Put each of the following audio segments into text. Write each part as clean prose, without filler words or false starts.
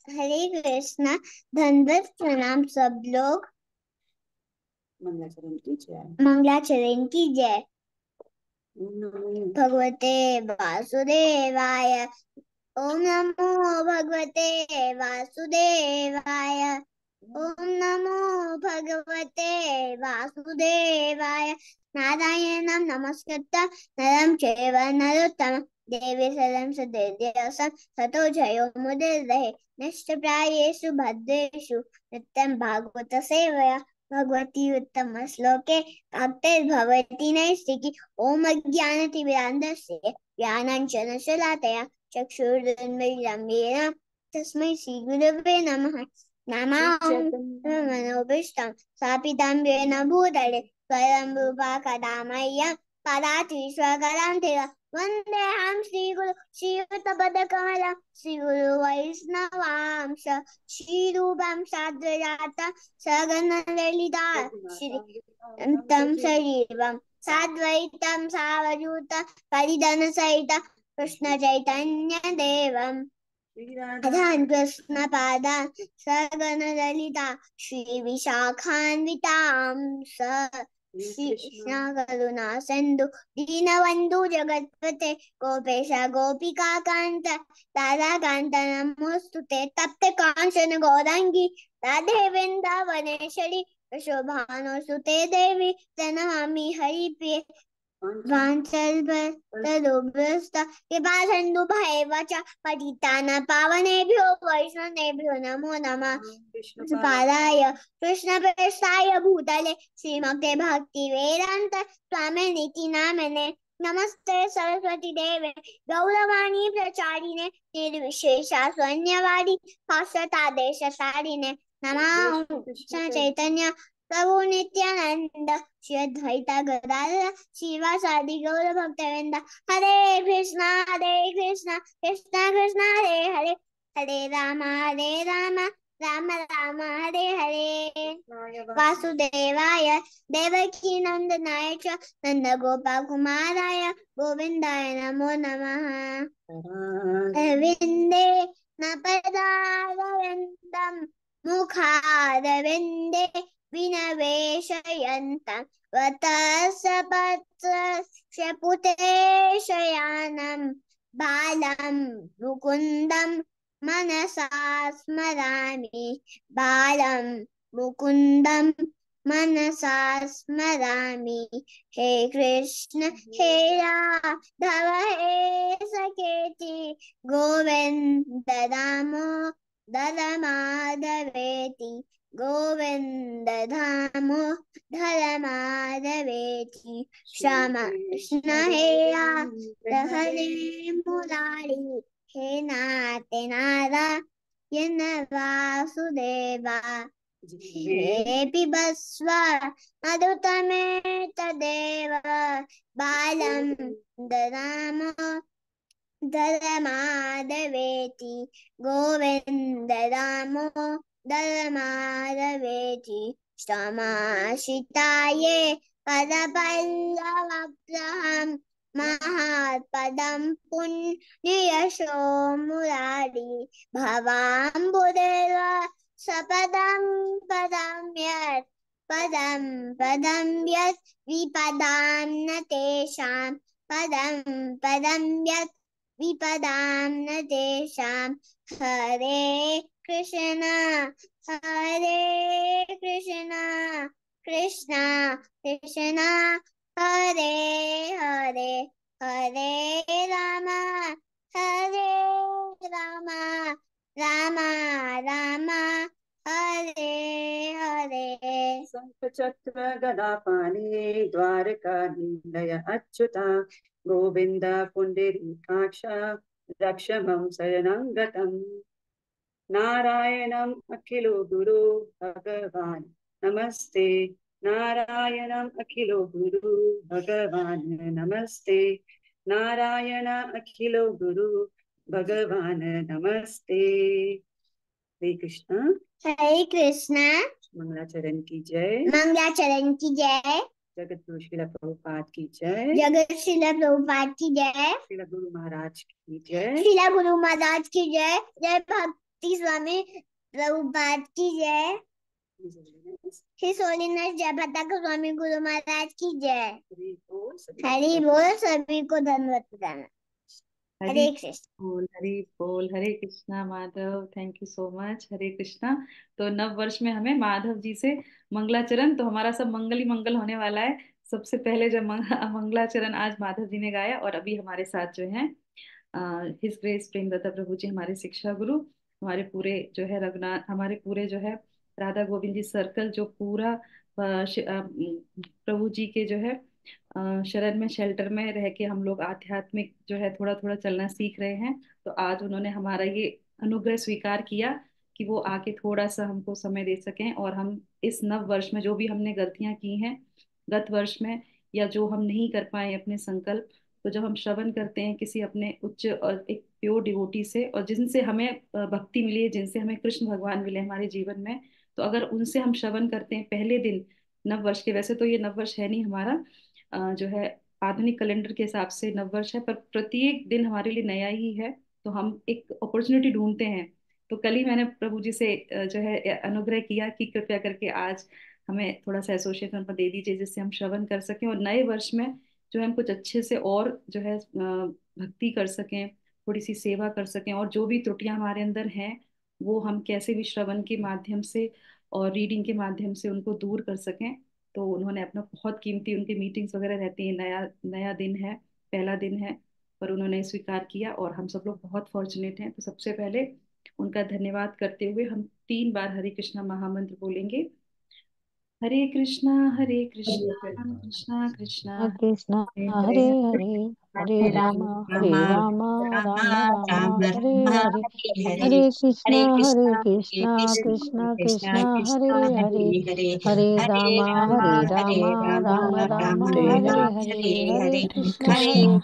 हरे कृष्णा। धनवत प्रणाम सब लोग। मंगलाचरण की जय। मंगलाचरण की जय। भगवते वासुदेवाय। ओम नमो भगवते वासुदेवाय। ओम नमो भगवते वासुदेवाय। नारायणं नमस्कृत्य नरं चैव नरोत्तमं देवी सरं सदेव्यं ततो जयो मुदिर्यते। नष्टप्रायेषु भद्रेषु नित्यं भागवत सेवया भगवती उत्तम श्लोके भक्तिर्भवति नैष्टिकी। ओम अज्ञानतिमिरान्धस्य ज्ञानाञ्जनशलाकया चक्षुरुन्मीलितं येन तस्मै श्रीगुरवे नमः। नमामि स्थापितं येन भूतले स्वयं रूपा कदा मह्यं ददाति स्वकरान्तिक। वन्देऽहं श्रीगुरु श्रीयुतपदकमलं श्रीगुरु वैष्णवांश श्रीरूपं साद्वजातं सगणललिता श्रीतं शरीरं साद्वैतं सावधूतं परिजनसहितं कृष्णचैतन्यदेवम् राधान् कृष्णपादान् सगणललिता श्रीविशाखान्वितांस कृष्णकरुणा सिन्धु दीनबन्धु जगत्पते गोपेश गोपिकान्त राधाकान्त नमोस्तुते। तप्त कांचन गौरांगी राधे वृन्दावनेश्वरी शोभानुसुते देवी प्रणमामि हरिप्रिये। कृपासिन्धु भैवच पतितानां पावनेभ्यो वैष्णवेभ्यो नमो नमः। पादाय कृष्णप्रेष्ठाय भूतले श्रीमते भक्तिवेदान्त स्वामिनिति नामिने। नमस्ते सरस्वती देवे गौरवाणी प्रचारिणे निर्विशेषा शून्यवादी भाषतादेशसारिणे। नमः चैतन्य प्रभु नित्यानंद श्री अद्वैत गदाधर शिवासादि गौर भक्तवृंद। हरे कृष्णा कृष्णा कृष्णा हरे हरे हरे राम राम राम हरे हरे। वासुदेवाय देवकी नंदनाय च नंद गोपाल कुमाराय गोविंदाय नमो नमः। अरविंदे न पदारविन्दं मुखारविन्दे विनवेशयन्तं वतसपत्रस्य पुटेशयानं बालं मुकुन्दं मनसा स्मरामि। बालं मुकुन्दं मनसा स्मरामि। हे कृष्ण हे राधव हे सखेति गोविन्द दामोदर माधवेति गोविन्द दामोदर माधवेति। श्याम कृष्ण हे हरे मुरारी हे नाथ नारायण वासुदेवा हे पिबस्व मधुतमे तदेव बालं ददामोदर माधवेति गोविन्द दामोदर माधवेति। समाश्रिताये पदपल्लवग्रहं महत्पदं पुण्ययशो मुरारी भवाम्बुदेव सपदं पदं यत् पदं यत् विपदां न तेषां पदं यत् विपदां न तेषां। हरे कृष्ण कृष्ण कृष्ण हरे हरे हरे राम राम राम हरे हरे। शंखचक्र गदापाणि द्वारकाधीशय अच्युता गोविंद पुंडरीकाक्ष रक्षमं शरणं गतम्। नारायणम् अखिलो गुरु भगवान् नमस्ते। नारायणम् अखिलो गुरु भगवान् नमस्ते। नारायण अखिलो गुरु भगवान् नमस्ते। हरे कृष्णा हरे कृष्णा। मंगलाचरण की जय। मंगलाचरण की जय। जगत गुरु श्रील प्रभुपाद की जय। जगत श्रील प्रभुपाद की जय। श्रील गुरु महाराज की जय। श्रील गुरु महाराज की जय। जय भक्ति स्वामी प्रभुपाद की जय। श्री सोलीनाथ जय भक्ता स्वामी गुरु महाराज की जय। हरि बोल, सभी को धन्यवाद प्रदान। हरे हरे कृष्ण। बोल, हरे बोल, Hare Krishna Madhav. Thank you so much. Hare Krishna. तो नव वर्ष में हमें माधव जी से मंगलाचरण, तो हमारा सब मंगल ही मंगल होने वाला है। सबसे पहले जब मंगलाचरण आज माधव जी ने गाया, और अभी हमारे साथ जो है हिज ग्रेस प्रेमदत्ता प्रभु जी, हमारे शिक्षा गुरु, हमारे पूरे जो है रघुनाथ, हमारे पूरे जो है राधा गोविंद जी सर्कल, जो पूरा प्रभु जी के जो है शरण में, शेल्टर में रह के हम लोग आध्यात्मिक जो है थोड़ा थोड़ा चलना सीख रहे हैं। तो आज उन्होंने हमारा ये अनुग्रह स्वीकार किया कि वो आके थोड़ा सा हमको समय दे सकें, और हम इस नव वर्ष में जो भी हमने गलतियां की हैं गत वर्ष में, या जो हम नहीं कर पाए अपने संकल्प, तो जब हम श्रवण करते हैं किसी अपने उच्च और एक प्योर डिवोटी से, और जिनसे हमें भक्ति मिली है, जिनसे हमें कृष्ण भगवान मिले हमारे जीवन में, तो अगर उनसे हम श्रवण करते हैं पहले दिन नव वर्ष के, वैसे तो ये नव वर्ष है नहीं हमारा, जो है आधुनिक कैलेंडर के हिसाब से नव वर्ष है, पर प्रत्येक दिन हमारे लिए नया ही है। तो हम एक अपॉर्चुनिटी ढूंढते हैं। तो कल ही मैंने प्रभु जी से जो है अनुग्रह किया कि कृपया करके आज हमें थोड़ा सा एसोसिएशन पर दे दीजिए, जिससे हम श्रवण कर सकें, और नए वर्ष में जो है हम कुछ अच्छे से और जो है भक्ति कर सकें, थोड़ी सी सेवा कर सकें, और जो भी त्रुटियां हमारे अंदर हैं वो हम कैसे भी श्रवण के माध्यम से और रीडिंग के माध्यम से उनको दूर कर सकें। तो उन्होंने अपना बहुत कीमती, उनकी मीटिंग्स वगैरह रहती है, नया नया दिन है, पहला दिन है, पर उन्होंने स्वीकार किया, और हम सब लोग बहुत फॉर्चुनेट हैं। तो सबसे पहले उनका धन्यवाद करते हुए हम 3 बार हरे कृष्णा महामंत्र बोलेंगे। हरे कृष्णा कृष्णा कृष्णा हरे कृष्णा हरे हरे हरे, हरे, हरे हरे राम हरे राम, राम राम राम हरे राम हरे। हरे हरे। हरे हरे कृष्णा कृष्णा कृष्णा कृष्णा कृष्णा हरे कृष्णा हरे। हरे हरे। हरे हरे राम राम हरे हरे राम, राम राम राम राम राम हरे हरे। हरे हरे हरे। कृष्णा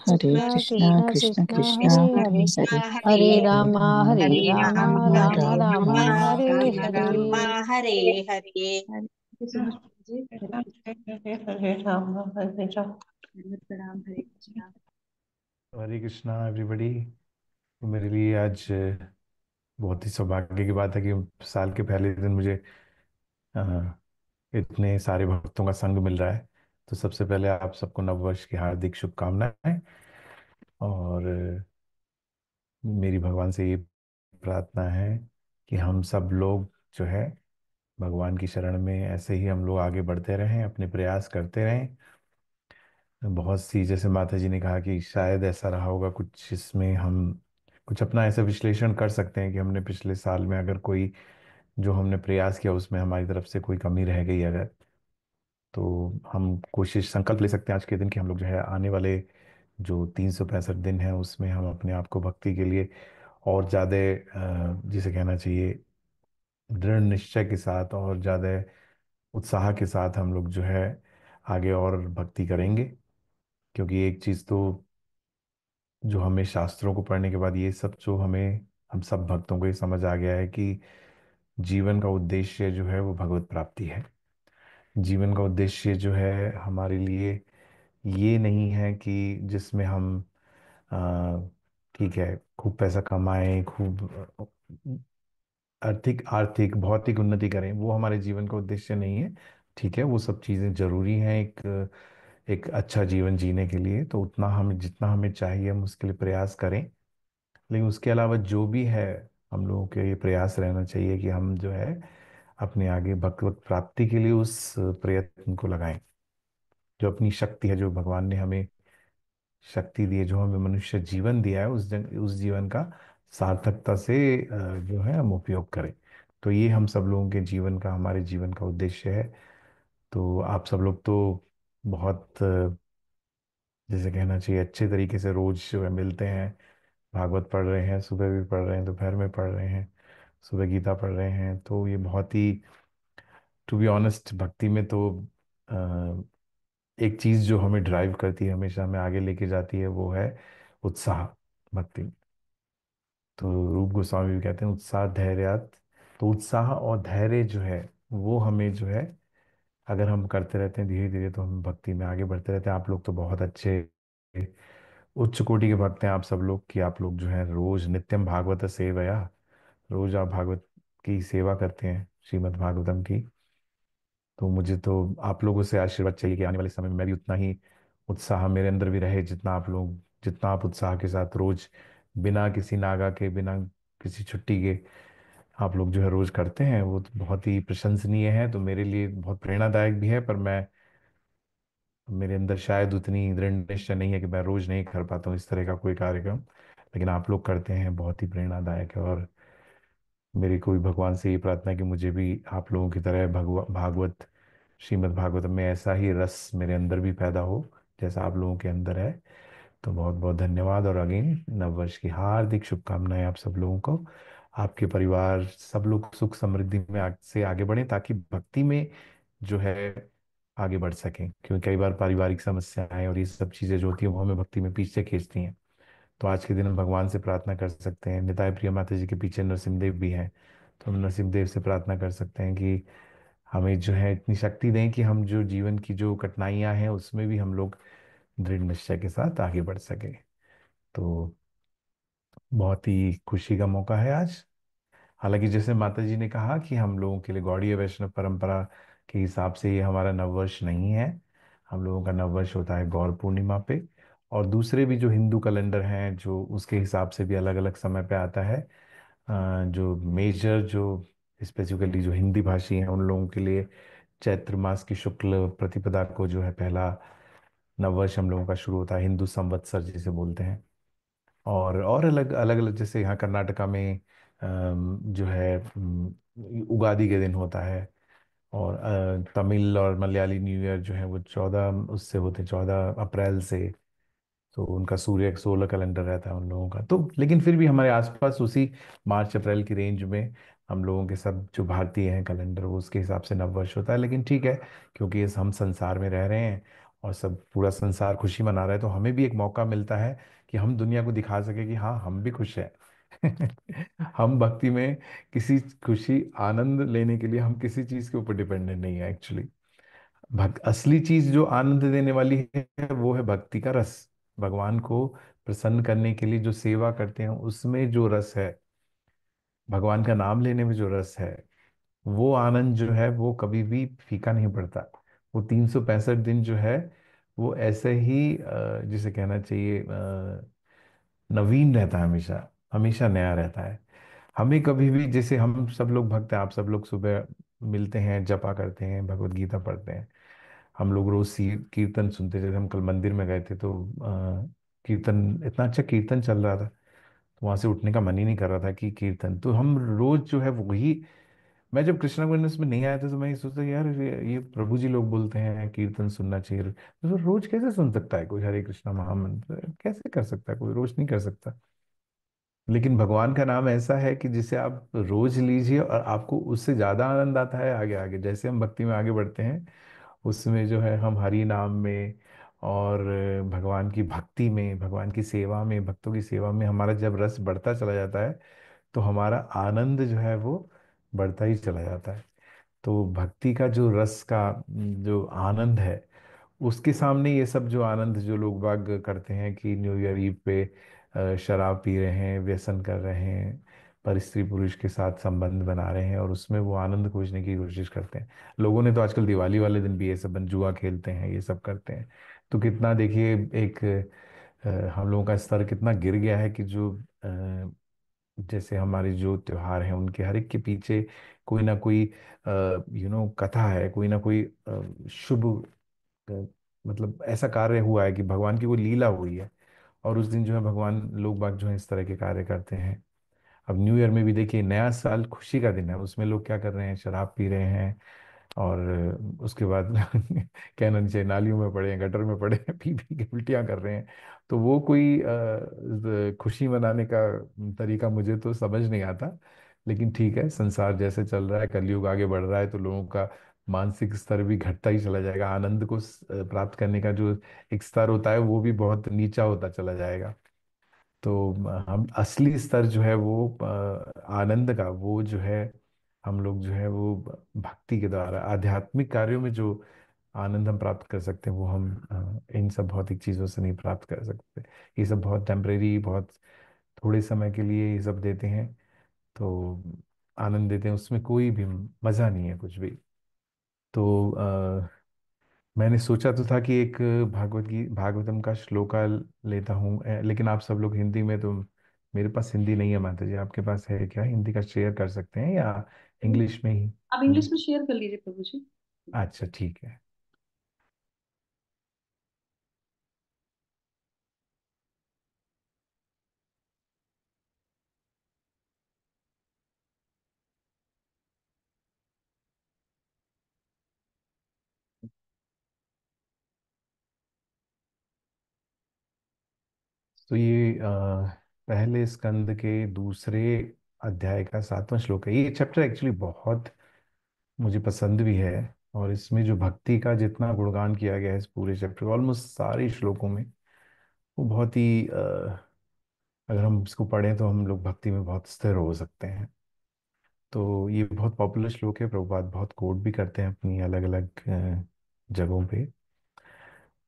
हरे कृष्णा कृष्णा कृष्णा कृष्णा कृष्णा हरे हरे। कृष्णा हरे हरे हरे। राम हरे राम, राम राम राम राम हरे राम हरे। राम हरे हरे। हरे सो मच जी। हरे कृष्ण। हरे राम हरे राम। धन्यवाद, प्रणाम। हरे कृष्णा। हरे कृष्णा एवरीबॉडी। मेरे लिए आज बहुत ही सौभाग्य की बात है कि साल के पहले दिन मुझे अ, इतने सारे भक्तों का संग मिल रहा है। तो सबसे पहले आप सबको नववर्ष की हार्दिक शुभकामनाएं। और मेरी भगवान से ये प्रार्थना है कि हम सब लोग जो है भगवान की शरण में ऐसे ही हम लोग आगे बढ़ते रहें, अपने प्रयास करते रहें। बहुत सी, जैसे माता जी ने कहा कि शायद ऐसा रहा होगा कुछ, इसमें हम कुछ अपना ऐसा विश्लेषण कर सकते हैं कि हमने पिछले साल में अगर कोई जो हमने प्रयास किया उसमें हमारी तरफ से कोई कमी रह गई अगर, तो हम कोशिश संकल्प ले सकते हैं आज के दिन कि हम लोग जो है आने वाले जो 365 दिन हैं उसमें हम अपने आप को भक्ति के लिए और ज़्यादा जिसे कहना चाहिए दृढ़ निश्चय के साथ और ज़्यादा उत्साह के साथ हम लोग जो है आगे और भक्ति करेंगे। क्योंकि एक चीज़ तो जो हमें शास्त्रों को पढ़ने के बाद ये सब जो हमें हम सब भक्तों को ये समझ आ गया है कि जीवन का उद्देश्य जो है वो भगवत प्राप्ति है। जीवन का उद्देश्य जो है हमारे लिए ये नहीं है कि जिसमें हम आ, ठीक है खूब पैसा कमाएं, खूब आर्थिक आर्थिक भौतिक उन्नति करें, वो हमारे जीवन का उद्देश्य नहीं है। ठीक है, वो सब चीज़ें जरूरी हैं एक एक अच्छा जीवन जीने के लिए, तो उतना हमें जितना हमें चाहिए हम उसके लिए प्रयास करें। लेकिन उसके अलावा जो भी है हम लोगों के ये प्रयास रहना चाहिए कि हम जो है अपने आगे भगवत प्राप्ति के लिए उस प्रयत्न को लगाएं। जो अपनी शक्ति है, जो भगवान ने हमें शक्ति दी है, जो हमें मनुष्य जीवन दिया है, उस जीवन का सार्थकता से जो है हम उपयोग करें। तो ये हम सब लोगों के जीवन का, हमारे जीवन का उद्देश्य है। तो आप सब लोग तो बहुत जैसे कहना चाहिए अच्छे तरीके से रोज जो है मिलते हैं, भागवत पढ़ रहे हैं, सुबह भी पढ़ रहे हैं, दोपहर में पढ़ रहे हैं, सुबह गीता पढ़ रहे हैं। तो ये बहुत ही, टू बी ऑनेस्ट, भक्ति में तो एक चीज जो हमें ड्राइव करती है, हमेशा हमें आगे लेके जाती है, वो है उत्साह भक्ति में। तो रूप गोस्वामी भी कहते हैं उत्साह धैर्यात। तो उत्साह और धैर्य जो है वो हमें जो है अगर हम करते रहते हैं धीरे धीरे तो हम भक्ति में आगे बढ़ते रहते हैं। आप लोग तो बहुत अच्छे उच्च कोटि के भक्त हैं आप सब लोग, कि आप लोग जो है रोज नित्यम भागवत सेवया, रोज आप भागवत की सेवा करते हैं, श्रीमद् भागवतम की। तो मुझे तो आप लोगों से आशीर्वाद चाहिए कि आने वाले समय में मैं भी उतना ही उत्साह मेरे अंदर भी रहे, जितना आप उत्साह के साथ रोज बिना किसी नागा के, बिना किसी छुट्टी के आप लोग जो है रोज करते हैं, वो तो बहुत ही प्रशंसनीय है। तो मेरे लिए बहुत प्रेरणादायक भी है, पर मेरे अंदर शायद उतनी दृढ़ निश्चय नहीं है कि मैं रोज नहीं कर पाता हूँ इस तरह का कोई कार्यक्रम। लेकिन आप लोग करते हैं, बहुत ही प्रेरणादायक है। और मेरी कोई भगवान से ये प्रार्थना है कि मुझे भी आप लोगों की तरह भागवत श्रीमद् भागवत में ऐसा ही रस मेरे अंदर भी पैदा हो जैसा आप लोगों के अंदर है। तो बहुत बहुत धन्यवाद, और अगेन नववर्ष की हार्दिक शुभकामनाएं आप सब लोगों को। आपके परिवार सब लोग सुख समृद्धि में से आगे बढ़ें, ताकि भक्ति में जो है आगे बढ़ सकें। क्योंकि कई बार पारिवारिक समस्याएं और ये सब चीज़ें जो होती हैं वो हमें भक्ति में पीछे खींचती हैं। तो आज के दिन हम भगवान से प्रार्थना कर सकते हैं। निताय प्रिय माता जी के पीछे नरसिम्हदेव भी हैं, तो हम नरसिम्हदेव से प्रार्थना कर सकते हैं कि हमें जो है इतनी शक्ति दें कि हम जो जीवन की जो कठिनाइयां हैं उसमें भी हम लोग दृढ़ निश्चय के साथ आगे बढ़ सके। तो बहुत ही खुशी का मौका है आज। हालांकि जैसे माता जी ने कहा कि हम लोगों के लिए गौड़ीय वैष्णव परंपरा के हिसाब से ये हमारा नववर्ष नहीं है। हम लोगों का नववर्ष होता है गौर पूर्णिमा पे। और दूसरे भी जो हिंदू कैलेंडर हैं जो उसके हिसाब से भी अलग अलग समय पे आता है। जो मेजर जो स्पेसिफिकली जो हिंदी भाषी हैं उन लोगों के लिए चैत्र मास की शुक्ल प्रतिपदा को जो है पहला नववर्ष हम लोगों का शुरू होता है, हिंदू संवत्सर जिसे बोलते हैं। और अलग अलग अलग जैसे यहाँ कर्नाटका में जो है उगादी के दिन होता है। और तमिल और मलयाली न्यू ईयर जो है वो 14 उससे होते हैं, 14 अप्रैल से। तो उनका सूर्य सोलर कैलेंडर रहता है उन लोगों का। तो लेकिन फिर भी हमारे आसपास उसी मार्च अप्रैल की रेंज में हम लोगों के सब जो भारतीय हैं कैलेंडर वो उसके हिसाब से नववर्ष होता है। लेकिन ठीक है, क्योंकि इस हम संसार में रह रहे हैं और सब पूरा संसार खुशी मना रहा है, तो हमें भी एक मौका मिलता है कि हम दुनिया को दिखा सके कि हाँ हम भी खुश हैं। हम भक्ति में किसी खुशी आनंद लेने के लिए हम किसी चीज के ऊपर डिपेंडेंट नहीं है एक्चुअली। असली चीज जो आनंद देने वाली है वो है भक्ति का रस। भगवान को प्रसन्न करने के लिए जो सेवा करते हैं उसमें जो रस है, भगवान का नाम लेने में जो रस है, वो आनंद जो है वो कभी भी फीका नहीं पड़ता। वो 365 दिन जो है वो ऐसे ही जिसे कहना चाहिए नवीन रहता है, हमेशा हमेशा नया रहता है। हमें कभी भी, जैसे हम सब लोग भक्त हैं, आप सब लोग सुबह मिलते हैं, जपा करते हैं, भगवत गीता पढ़ते हैं, हम लोग रोज कीर्तन सुनते। जैसे हम कल मंदिर में गए थे तो कीर्तन, इतना अच्छा कीर्तन चल रहा था, तो वहां से उठने का मन ही नहीं कर रहा था कि कीर्तन तो हम रोज जो है वही। मैं जब कृष्णा कॉन्वेंट में नहीं आया था तो मैं ये सोचता यार ये प्रभु जी लोग बोलते हैं कीर्तन सुनना चाहिए, तो रोज कैसे सुन सकता है कोई हरे कृष्णा महामंत्र, कैसे कर सकता है कोई, रोज नहीं कर सकता। लेकिन भगवान का नाम ऐसा है कि जिसे आप रोज लीजिए और आपको उससे ज्यादा आनंद आता है आगे आगे। जैसे हम भक्ति में आगे बढ़ते हैं उसमें जो है हम हरि नाम में और भगवान की भक्ति में, भगवान की सेवा में, भक्तों की सेवा में हमारा जब रस बढ़ता चला जाता है तो हमारा आनंद जो है वो बढ़ता ही चला जाता है। तो भक्ति का जो रस का जो आनंद है उसके सामने ये सब जो आनंद जो लोग बाग करते हैं कि न्यू ईयर ईव पे शराब पी रहे हैं, व्यसन कर रहे हैं, पर स्त्री पुरुष के साथ संबंध बना रहे हैं और उसमें वो आनंद खोजने की कोशिश करते हैं। लोगों ने तो आजकल दिवाली वाले दिन भी ये सब जुआ खेलते हैं, ये सब करते हैं। तो कितना देखिए एक हम लोगों का स्तर कितना गिर गया है कि जो जैसे हमारे जो त्योहार हैं उनके हर एक के पीछे कोई ना कोई कथा है, कोई ना कोई शुभ अ, मतलब ऐसा कार्य हुआ है कि भगवान की कोई लीला हुई है। और उस दिन जो है भगवान लोग बाग जो है इस तरह के कार्य करते हैं। अब न्यू ईयर में भी देखिए नया साल खुशी का दिन है, उसमें लोग क्या कर रहे हैं, शराब पी रहे हैं और उसके बाद कहना नहीं चाहिए नालियों में पड़े हैं, गटर में पड़े हैं, पी पी के उल्टियां कर रहे हैं। तो वो कोई खुशी मनाने का तरीका मुझे तो समझ नहीं आता। लेकिन ठीक है, संसार जैसे चल रहा है, कलयुग आगे बढ़ रहा है, तो लोगों का मानसिक स्तर भी घटता ही चला जाएगा। आनंद को प्राप्त करने का जो एक स्तर होता है वो भी बहुत नीचा होता चला जाएगा। तो हम असली स्तर जो है वो आनंद का वो जो है हम लोग जो है वो भक्ति के द्वारा आध्यात्मिक कार्यों में जो आनंद हम प्राप्त कर सकते हैं वो हम इन सब भौतिक चीज़ों से नहीं प्राप्त कर सकते। ये सब बहुत टेम्परेरी, बहुत थोड़े समय के लिए ये सब देते हैं, तो आनंद देते हैं, उसमें कोई भी मज़ा नहीं है कुछ भी। तो मैंने सोचा तो था कि एक भागवतम का श्लोका लेता हूँ, लेकिन आप सब लोग हिंदी में, तो मेरे पास हिंदी नहीं है। माता जी आपके पास है क्या? हिंदी का शेयर कर सकते हैं या इंग्लिश में ही? आप इंग्लिश में शेयर कर लीजिए प्रभु जी। अच्छा ठीक है। तो ये पहले स्कंद के दूसरे अध्याय का 7वां श्लोक है। ये चैप्टर एक्चुअली बहुत मुझे पसंद भी है, और इसमें जो भक्ति का जितना गुणगान किया गया है इस पूरे चैप्टर, ऑलमोस्ट सारे श्लोकों में, वो बहुत ही अगर हम इसको पढ़ें तो हम लोग भक्ति में बहुत स्थिर हो सकते हैं। तो ये बहुत पॉपुलर श्लोक है, प्रभुपाद बहुत कोट भी करते हैं अपनी अलग अलग जगहों पे।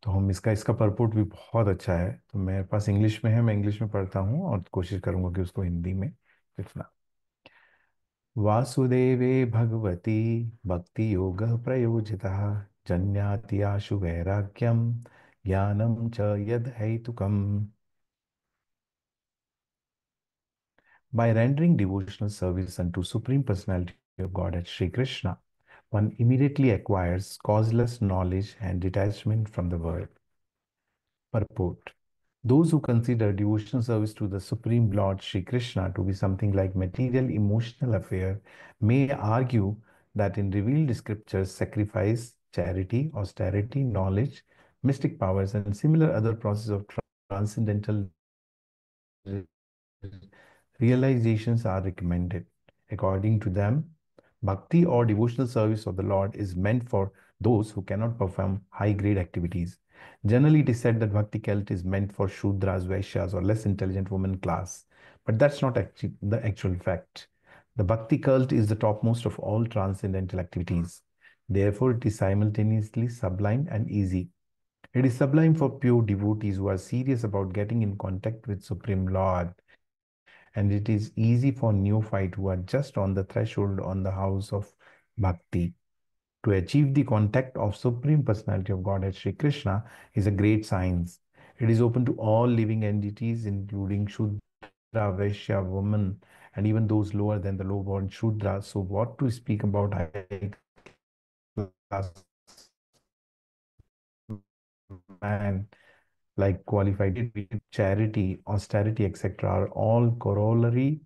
तो हम इसका इसका परपोर्ट भी बहुत अच्छा है। तो मेरे पास इंग्लिश में है, मैं इंग्लिश में पढ़ता हूँ और कोशिश करूंगा कि उसको हिंदी में लिखना। वासुदेवे भगवती भक्ति योग प्रयोजितः जन्याति आशु वैराग्यम ज्ञानम च यद हेतुकम्। By rendering devotional service unto Supreme Personality of Godhead Sri Krishna, one immediately acquires causeless knowledge and detachment from the world. Purport. Those who consider devotional service to the Supreme Lord Sri Krishna to be something like material emotional affair may argue that in revealed scriptures sacrifice, charity, austerity, knowledge, mystic powers and similar other processes of transcendental realizations are recommended. According to them, bhakti or devotional service of the Lord is meant for those who cannot perform high grade activities. Generally, it is said that bhakti cult is meant for Shudras, Vaishyas, or less intelligent women class. But that's not actually the actual fact. The bhakti cult is the topmost of all transcendental activities. Therefore, it is simultaneously sublime and easy. It is sublime for pure devotees who are serious about getting in contact with Supreme Lord, and it is easy for neophyte who are just on the threshold on the house of bhakti. To achieve the contact of Supreme Personality of Godhead Sri Krishna is a great science. It is open to all living entities, including Shudra, Vaishya, woman, and even those lower than the low-born Shudra. So what to speak about high class man, like qualified charity, austerity, etc., are all corollary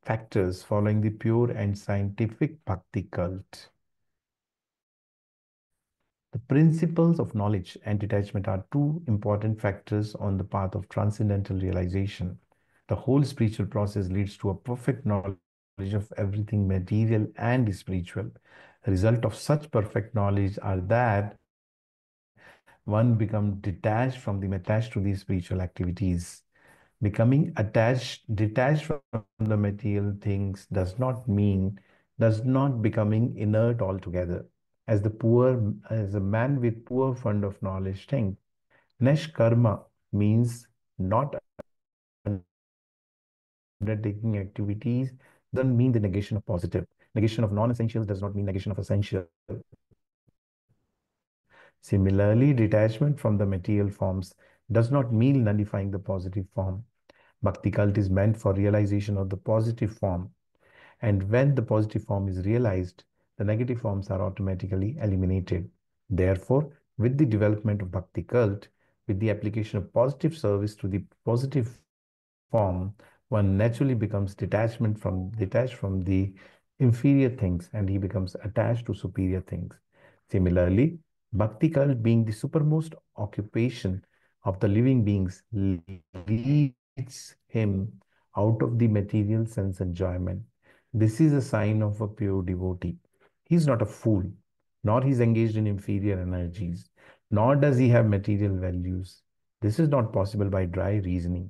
factors following the pure and scientific bhakti cult. The principles of knowledge and detachment are two important factors on the path of transcendental realization. The whole spiritual process leads to a perfect knowledge of everything material and spiritual. The result of such perfect knowledge are that one becomes detached to these spiritual activities. Becoming detached from the material things does not becoming inert altogether. As a man with poor fund of knowledge think, Neshkarma means not undertaking activities doesn't mean the negation of positive. Negation of non-essentials does not mean negation of essential. Similarly, detachment from the material forms does not mean nullifying the positive form. Bhakti cult is meant for realization of the positive form. And when the positive form is realized, the negative forms are automatically eliminated. Therefore, with the development of Bhakti cult, with the application of positive service to the positive form, one naturally becomes detached from the inferior things, and he becomes attached to superior things. Similarly, Bhakti cult, being the supermost occupation of the living beings, leads him out of the material sense enjoyment. This is a sign of a pure devotee. He is not a fool, nor he is engaged in inferior energies, nor does he have material values. This is not possible by dry reasoning.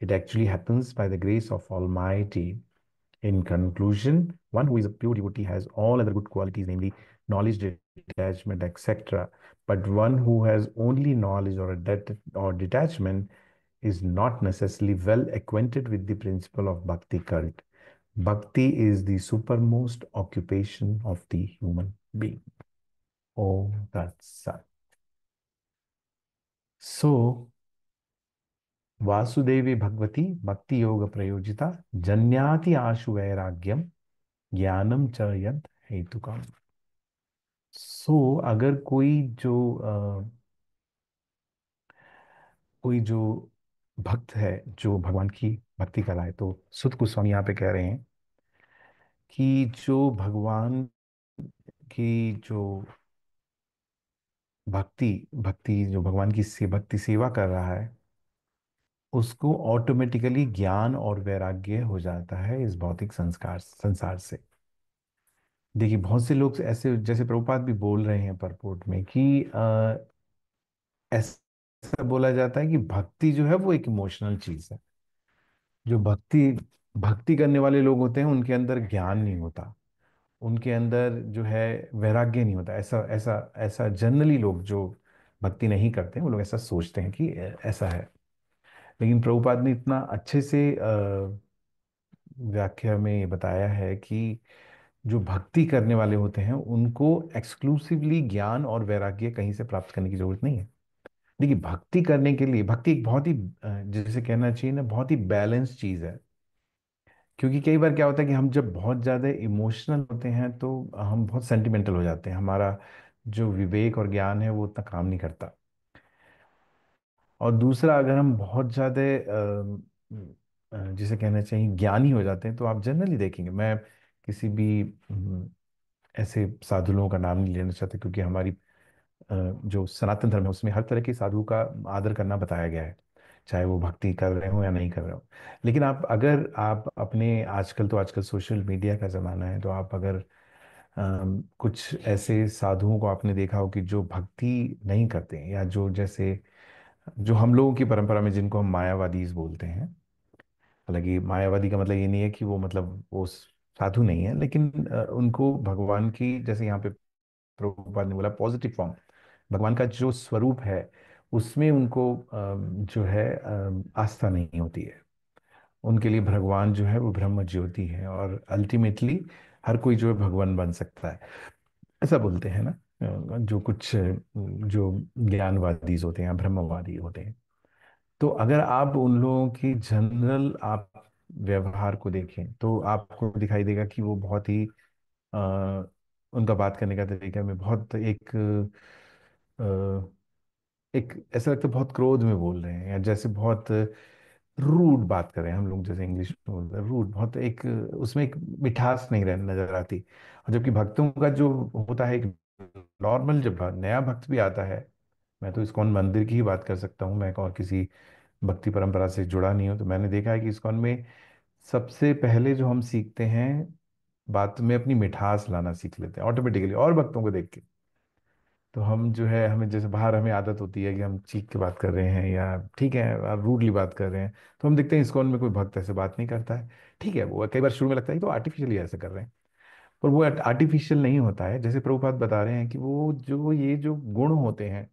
It actually happens by the grace of Almighty. In conclusion, one who is a pure devotee has all other good qualities, namely knowledge, detachment, etc. But one who has only knowledge or detachment is not necessarily well acquainted with the principle of bhakti cult. Bhakti is the supermost occupation of the human being. Oh, that's sad. So, Vasudevi Bhagwati भक्ति योग प्रयोजिता जन्याति आशु वैराग्यम ज्ञानम च यद हेतुकम। सो अगर कोई जो भक्त है जो भगवान की भक्ति कराए, तो सुत गोस्वामी यहाँ पे कह रहे हैं कि जो भगवान की जो भक्ति भक्ति जो भगवान की भक्ति सेवा कर रहा है, उसको ऑटोमेटिकली ज्ञान और वैराग्य हो जाता है इस भौतिक संसार से। देखिए, बहुत से लोग ऐसे, जैसे प्रभुपाद भी बोल रहे हैं परपोर्ट में कि ऐसा बोला जाता है कि भक्ति जो है वो एक इमोशनल चीज है। जो भक्ति भक्ति करने वाले लोग होते हैं उनके अंदर ज्ञान नहीं होता, उनके अंदर जो है वैराग्य नहीं होता। ऐसा ऐसा ऐसा जनरली लोग जो भक्ति नहीं करते हैं वो लोग ऐसा सोचते हैं कि ऐसा है। लेकिन प्रभुपाद ने इतना अच्छे से व्याख्या में ये बताया है कि जो भक्ति करने वाले होते हैं उनको एक्सक्लूसिवली ज्ञान और वैराग्य कहीं से प्राप्त करने की जरूरत नहीं है। देखिए, भक्ति करने के लिए भक्ति एक बहुत ही जैसे कहना चाहिए ना, बहुत ही बैलेंस चीज है। क्योंकि कई बार क्या होता है कि हम जब बहुत ज्यादा इमोशनल होते हैं तो हम बहुत सेंटिमेंटल हो जाते हैं, हमारा जो विवेक और ज्ञान है वो उतना काम नहीं करता। और दूसरा, अगर हम बहुत ज्यादा जिसे कहना चाहिए ज्ञानी हो जाते हैं, तो आप जनरली देखेंगे, मैं किसी भी ऐसे साधु लोगों का नाम नहीं लेना चाहता, क्योंकि हमारी जो सनातन धर्म है उसमें हर तरह के साधु का आदर करना बताया गया है, चाहे वो भक्ति कर रहे हो या नहीं कर रहे हो। लेकिन अगर आप अपने, आजकल सोशल मीडिया का जमाना है, तो आप अगर कुछ ऐसे साधुओं को आपने देखा हो कि जो भक्ति नहीं करते हैं, या जो जैसे जो हम लोगों की परंपरा में जिनको हम मायावादी बोलते हैं। हालांकि मायावादी का मतलब ये नहीं है कि वो मतलब वो साधु नहीं है, लेकिन उनको भगवान की, जैसे यहाँ पे प्रभुपाद ने बोला, पॉजिटिव फॉर्म, भगवान का जो स्वरूप है उसमें उनको जो है आस्था नहीं होती है। उनके लिए भगवान जो है वो ब्रह्म ज्योति है, और अल्टीमेटली हर कोई जो है भगवान बन सकता है, ऐसा बोलते हैं ना। जो कुछ जो ज्ञानवादी होते हैं, ब्रह्मवादी होते हैं। तो अगर आप उन लोगों की जनरल आप व्यवहार को देखें तो आपको दिखाई देगा कि वो बहुत ही अ, उनका बात करने का तरीका में बहुत एक ऐसा लगता है बहुत क्रोध में बोल रहे हैं, या जैसे बहुत रूड बात कर रहे हैं। हम लोग जैसे इंग्लिश में बोलते हैं रूड, बहुत एक उसमें एक मिठास नहीं रहने नजर आती। और जबकि भक्तों का जो होता है, एक नॉर्मल जब नया भक्त भी आता है, मैं तो इस्कॉन मंदिर की ही बात कर सकता हूँ, मैं और किसी भक्ति परंपरा से जुड़ा नहीं हूँ, तो मैंने देखा है कि इस्कॉन में सबसे पहले जो हम सीखते हैं, बात में अपनी मिठास लाना सीख लेते हैं ऑटोमेटिकली, और भक्तों को देख के। तो हम जो है, हमें जैसे बाहर हमें आदत होती है कि हम चीख के बात कर रहे हैं, या ठीक है रूडली बात कर रहे हैं, तो हम देखते हैं इस्कॉन में कोई भक्त ऐसे बात नहीं करता है। ठीक है, वो कई बार शुरू में लगता है कि तो आर्टिफिशियली ऐसे कर रहे हैं, पर वो आर्टिफिशियल नहीं होता है। जैसे प्रभुपाद बता रहे हैं कि वो जो ये जो गुण होते हैं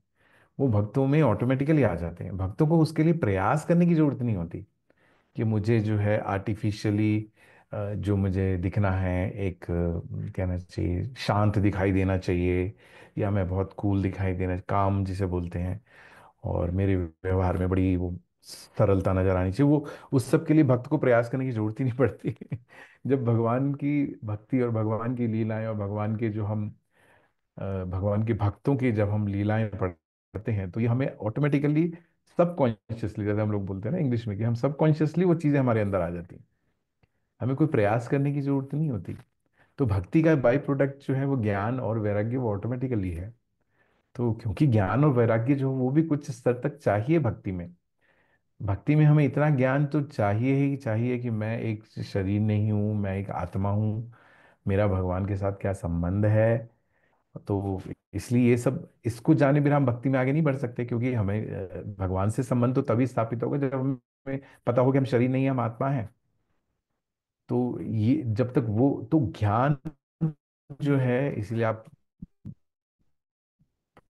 वो भक्तों में ऑटोमेटिकली आ जाते हैं, भक्तों को उसके लिए प्रयास करने की जरूरत नहीं होती कि मुझे जो है आर्टिफिशियली जो मुझे दिखना है, एक कहना चाहिए शांत दिखाई देना चाहिए, या मैं बहुत कूल दिखाई देना, काम जिसे बोलते हैं, और मेरे व्यवहार में बड़ी वो सरलता नजर आनी चाहिए। वो उस सब के लिए भक्त को प्रयास करने की जरूरत ही नहीं पड़ती। जब भगवान की भक्ति और भगवान की लीलाएं और भगवान के जो हम भगवान के भक्तों की जब हम लीलाएं पढ़ते हैं, तो ये हमें ऑटोमेटिकली सबकॉन्शियसली, जैसे हम लोग बोलते हैं ना इंग्लिश में, कि हम सबकॉन्शियसली वो चीजें हमारे अंदर आ जाती हैं, हमें कोई प्रयास करने की जरूरत नहीं होती। तो भक्ति का बाई प्रोडक्ट जो है वो ज्ञान और वैराग्य, वो ऑटोमेटिकली है। तो क्योंकि ज्ञान और वैराग्य जो वो भी कुछ स्तर तक चाहिए भक्ति में, भक्ति में हमें इतना ज्ञान तो चाहिए ही चाहिए कि मैं एक शरीर नहीं हूँ, मैं एक आत्मा हूँ, मेरा भगवान के साथ क्या संबंध है। तो इसलिए ये सब, इसको जाने बिना हम भक्ति में आगे नहीं बढ़ सकते, क्योंकि हमें भगवान से संबंध तो तभी स्थापित होगा जब हमें पता हो कि हम शरीर नहीं है, हम आत्मा है। तो ये जब तक वो तो ज्ञान जो है, इसलिए आप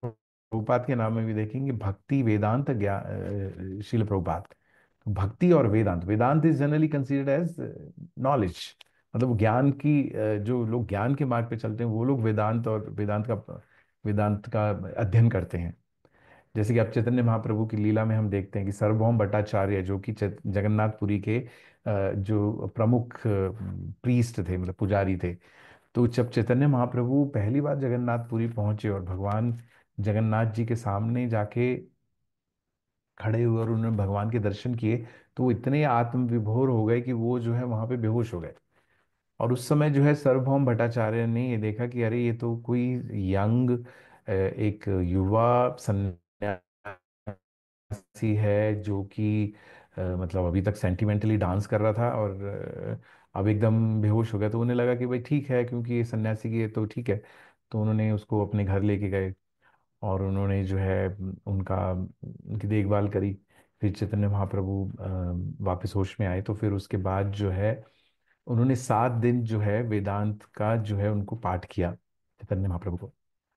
प्रभुपाद के नाम में भी देखेंगे भक्ति वेदांत ज्ञान, शिल प्रभुपाद। तो भक्ति और Vedanta, Vedanta is generally considered as knowledge, मतलब ज्ञान की जो लोग ज्ञान के मार्ग पे चलते हैं वो लोग वेदांत और वेदांत का अध्ययन करते हैं। जैसे कि आप चैतन्य महाप्रभु की लीला में हम देखते हैं कि सार्वभौम भट्टाचार्य जो कि जगन्नाथपुरी के जो प्रमुख प्रीस्ट थे, मतलब पुजारी थे। तो जब चैतन्य महाप्रभु पहली बार जगन्नाथपुरी पहुंचे और भगवान जगन्नाथ जी के सामने जाके खड़े हुए और उन्होंने भगवान के दर्शन किए, तो वो इतने आत्म विभोर हो गए कि वो जो है वहां पे बेहोश हो गए। और उस समय जो है सार्वभौम भट्टाचार्य ने ये देखा कि अरे ये तो कोई यंग, एक युवा सन्यासी है जो कि मतलब अभी तक सेंटिमेंटली डांस कर रहा था और अब एकदम बेहोश हो गया। तो उन्हें लगा कि भाई ठीक है, क्योंकि ये सन्यासी की है तो ठीक है। तो उन्होंने उसको अपने घर लेके गए और उन्होंने जो है उनकी देखभाल करी। फिर चैतन्य महाप्रभु वापस होश में आए, तो फिर उसके बाद जो है उन्होंने 7 दिन जो है वेदांत का जो है उनको पाठ किया चैतन्य महाप्रभु को।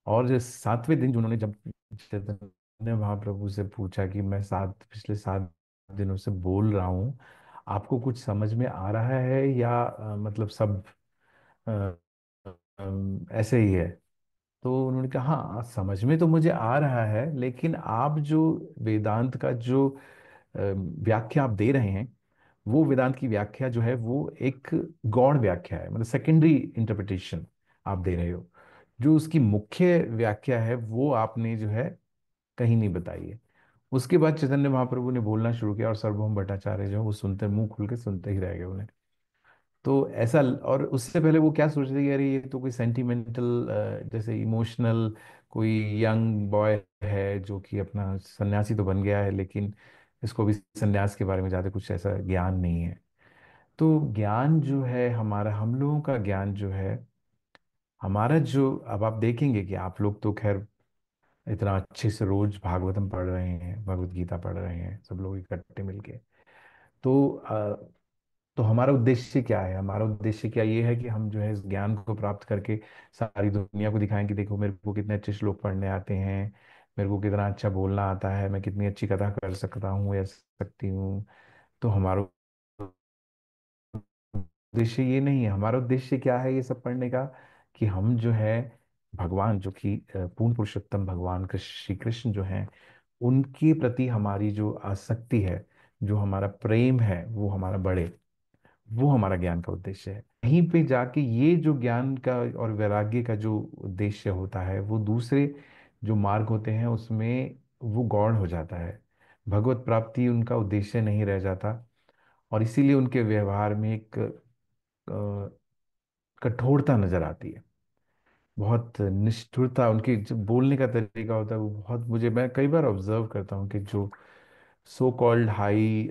और जो 7वें दिन जो उन्होंने जब चैतन्य महाप्रभु से पूछा कि मैं पिछले 7 दिनों से बोल रहा हूँ, आपको कुछ समझ में आ रहा है या मतलब सब अ, ऐसे ही है? तो उन्होंने कहा हाँ, समझ में तो मुझे आ रहा है, लेकिन आप जो वेदांत का जो व्याख्या आप दे रहे हैं, वो वेदांत की व्याख्या जो है वो एक गौण व्याख्या है, मतलब सेकेंडरी इंटरप्रिटेशन आप दे रहे हो। जो उसकी मुख्य व्याख्या है वो आपने जो है कहीं नहीं बताई है। उसके बाद चैतन्य महाप्रभु ने बोलना शुरू किया और सार्वभौम भट्टाचार्य जो है वो सुनते, मुंह खुल के सुनते ही रह गए उन्हें। तो ऐसा, और उससे पहले वो क्या सोच रहे थे कि अरे ये तो कोई सेंटिमेंटल, जैसे इमोशनल कोई यंग बॉय है जो कि अपना सन्यासी तो बन गया है, लेकिन इसको भी सन्यास के बारे में ज़्यादा कुछ ऐसा ज्ञान नहीं है। तो ज्ञान जो है हमारा, हम लोगों का ज्ञान जो है, हमारा जो, अब आप देखेंगे कि आप लोग तो खैर इतना अच्छे से रोज भागवतम पढ़ रहे हैं, भगवत गीता पढ़ रहे हैं सब लोग इकट्ठे मिलके। तो तो हमारा उद्देश्य क्या है? हमारा उद्देश्य क्या ये है कि हम जो है इस ज्ञान को प्राप्त करके सारी दुनिया को दिखाएं कि देखो मेरे को कितने अच्छे श्लोक पढ़ने आते हैं, मेरे को कितना अच्छा बोलना आता है, मैं कितनी अच्छी कथा कर सकता हूँ या सकती हूँ। तो हमारा उद्देश्य ये नहीं है। हमारा उद्देश्य क्या है ये सब पढ़ने का? कि हम जो है भगवान जो कि पूर्ण पुरुषोत्तम भगवान श्री कृष्ण जो है, उनके प्रति हमारी जो आसक्ति है, जो हमारा प्रेम है वो हमारा बढ़े। वो हमारा ज्ञान का उद्देश्य है। कहीं पे जाके ये जो ज्ञान का और वैराग्य का जो उद्देश्य होता है वो दूसरे जो मार्ग होते हैं उसमें वो गौण हो जाता है। भगवत प्राप्ति उनका उद्देश्य नहीं रह जाता। और इसीलिए उनके व्यवहार में एक कठोरता नजर आती है, बहुत निष्ठुरता। उनकी जो बोलने का तरीका होता है वो बहुत, मुझे, मैं कई बार ऑब्जर्व करता हूँ कि जो सो कॉल्ड हाई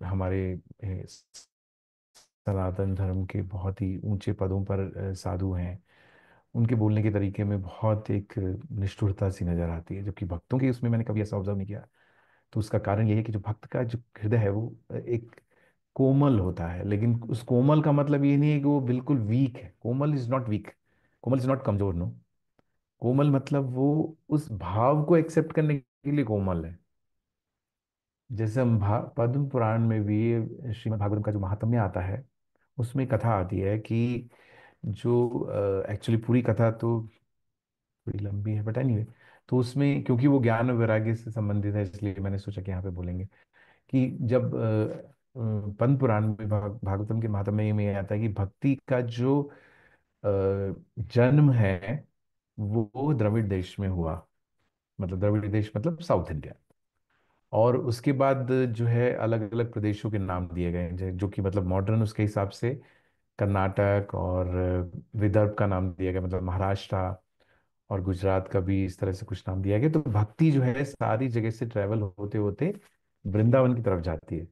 हमारे सनातन धर्म के बहुत ही ऊंचे पदों पर साधु हैं, उनके बोलने के तरीके में बहुत एक निष्ठुरता सी नजर आती है, जबकि भक्तों के उसमें मैंने कभी ऐसा ऑब्जर्व नहीं किया। तो उसका कारण ये है कि जो भक्त का जो हृदय है वो एक कोमल होता है। लेकिन उस कोमल का मतलब ये नहीं है कि वो बिल्कुल वीक है। Komal is not weak, komal is not कमजोर, नो। कोमल मतलब वो उस भाव को एक्सेप्ट करने के लिए कोमल है। जैसे हम पद्म पुराण में भी श्रीमद् भागवतम का जो महात्म्य आता है उसमें कथा आती है कि जो एक्चुअली पूरी कथा तो थोड़ी लंबी है, बट एनीवे, तो उसमें क्योंकि वो ज्ञान और वैराग्य से संबंधित है इसलिए मैंने सोचा कि यहाँ पे बोलेंगे कि जब पद्म पुराण में भागवतम के महात्म्य में ये आता है कि भक्ति का जो जन्म है वो द्रविड़ देश में हुआ। मतलब द्रविड़ देश मतलब साउथ इंडिया। और उसके बाद जो है अलग अलग प्रदेशों के नाम दिए गए हैं, जो कि मतलब मॉडर्न उसके हिसाब से कर्नाटक और विदर्भ का नाम दिया गया, मतलब महाराष्ट्र, और गुजरात का भी इस तरह से कुछ नाम दिया गया। तो भक्ति जो है सारी जगह से ट्रैवल होते होते वृंदावन की तरफ जाती है।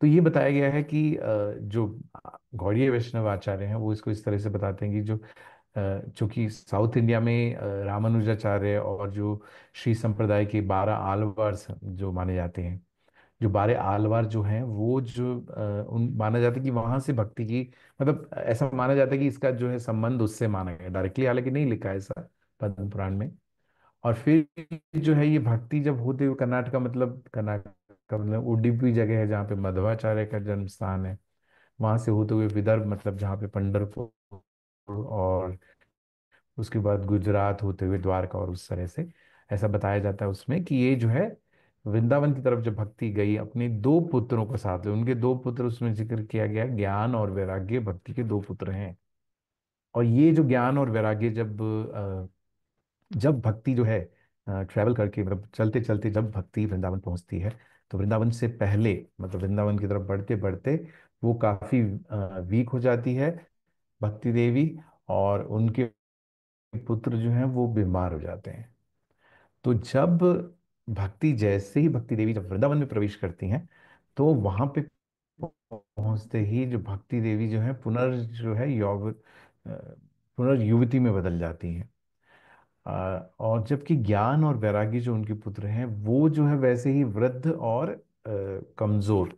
तो ये बताया गया है कि जो गौड़ीय वैष्णव आचार्य हैं वो इसको इस तरह से बताते हैं कि चूंकि साउथ इंडिया में रामानुजाचार्य और जो श्री संप्रदाय के 12 आलवार्स जो माने जाते हैं, जो 12 आलवार जो हैं वो जो उन माना जाता है कि वहां से भक्ति की, मतलब ऐसा माना जाता है कि इसका जो है संबंध उससे माना गया डायरेक्टली, हालांकि नहीं लिखा है ऐसा पद्म पुराण में। और फिर जो है ये भक्ति जब होते हुए कर्नाटक मतलब उडुपी जगह है जहाँ पे मध्वाचार्य का जन्म स्थान है, वहां से होते हुए विदर्भ मतलब जहाँ पे पंढरपुर, और उसके बाद गुजरात होते हुए द्वारका, और उस तरह से ऐसा बताया जाता है उसमें कि ये जो है वृंदावन की तरफ जब भक्ति गई अपने दो पुत्रों के साथ ले, उनके दो पुत्र उसमें जिक्र किया गया, ज्ञान और वैराग्य भक्ति के दो पुत्र हैं। और ये जो ज्ञान और वैराग्य जब भक्ति जो है ट्रैवल करके मतलब चलते चलते जब भक्ति वृंदावन पहुंचती है, तो वृंदावन से पहले मतलब वृंदावन की तरफ बढ़ते बढ़ते वो काफी वीक हो जाती है भक्ति देवी, और उनके पुत्र जो हैं वो बीमार हो जाते हैं। तो जब भक्ति जैसे ही भक्ति देवी जब वृंदावन में प्रवेश करती हैं, तो वहां पे पहुंचते ही जो भक्ति देवी जो है जो है पुनर्युवती में बदल जाती हैं। और जबकि ज्ञान और वैरागी जो उनके पुत्र हैं वो जो है वैसे ही वृद्ध और कमजोर,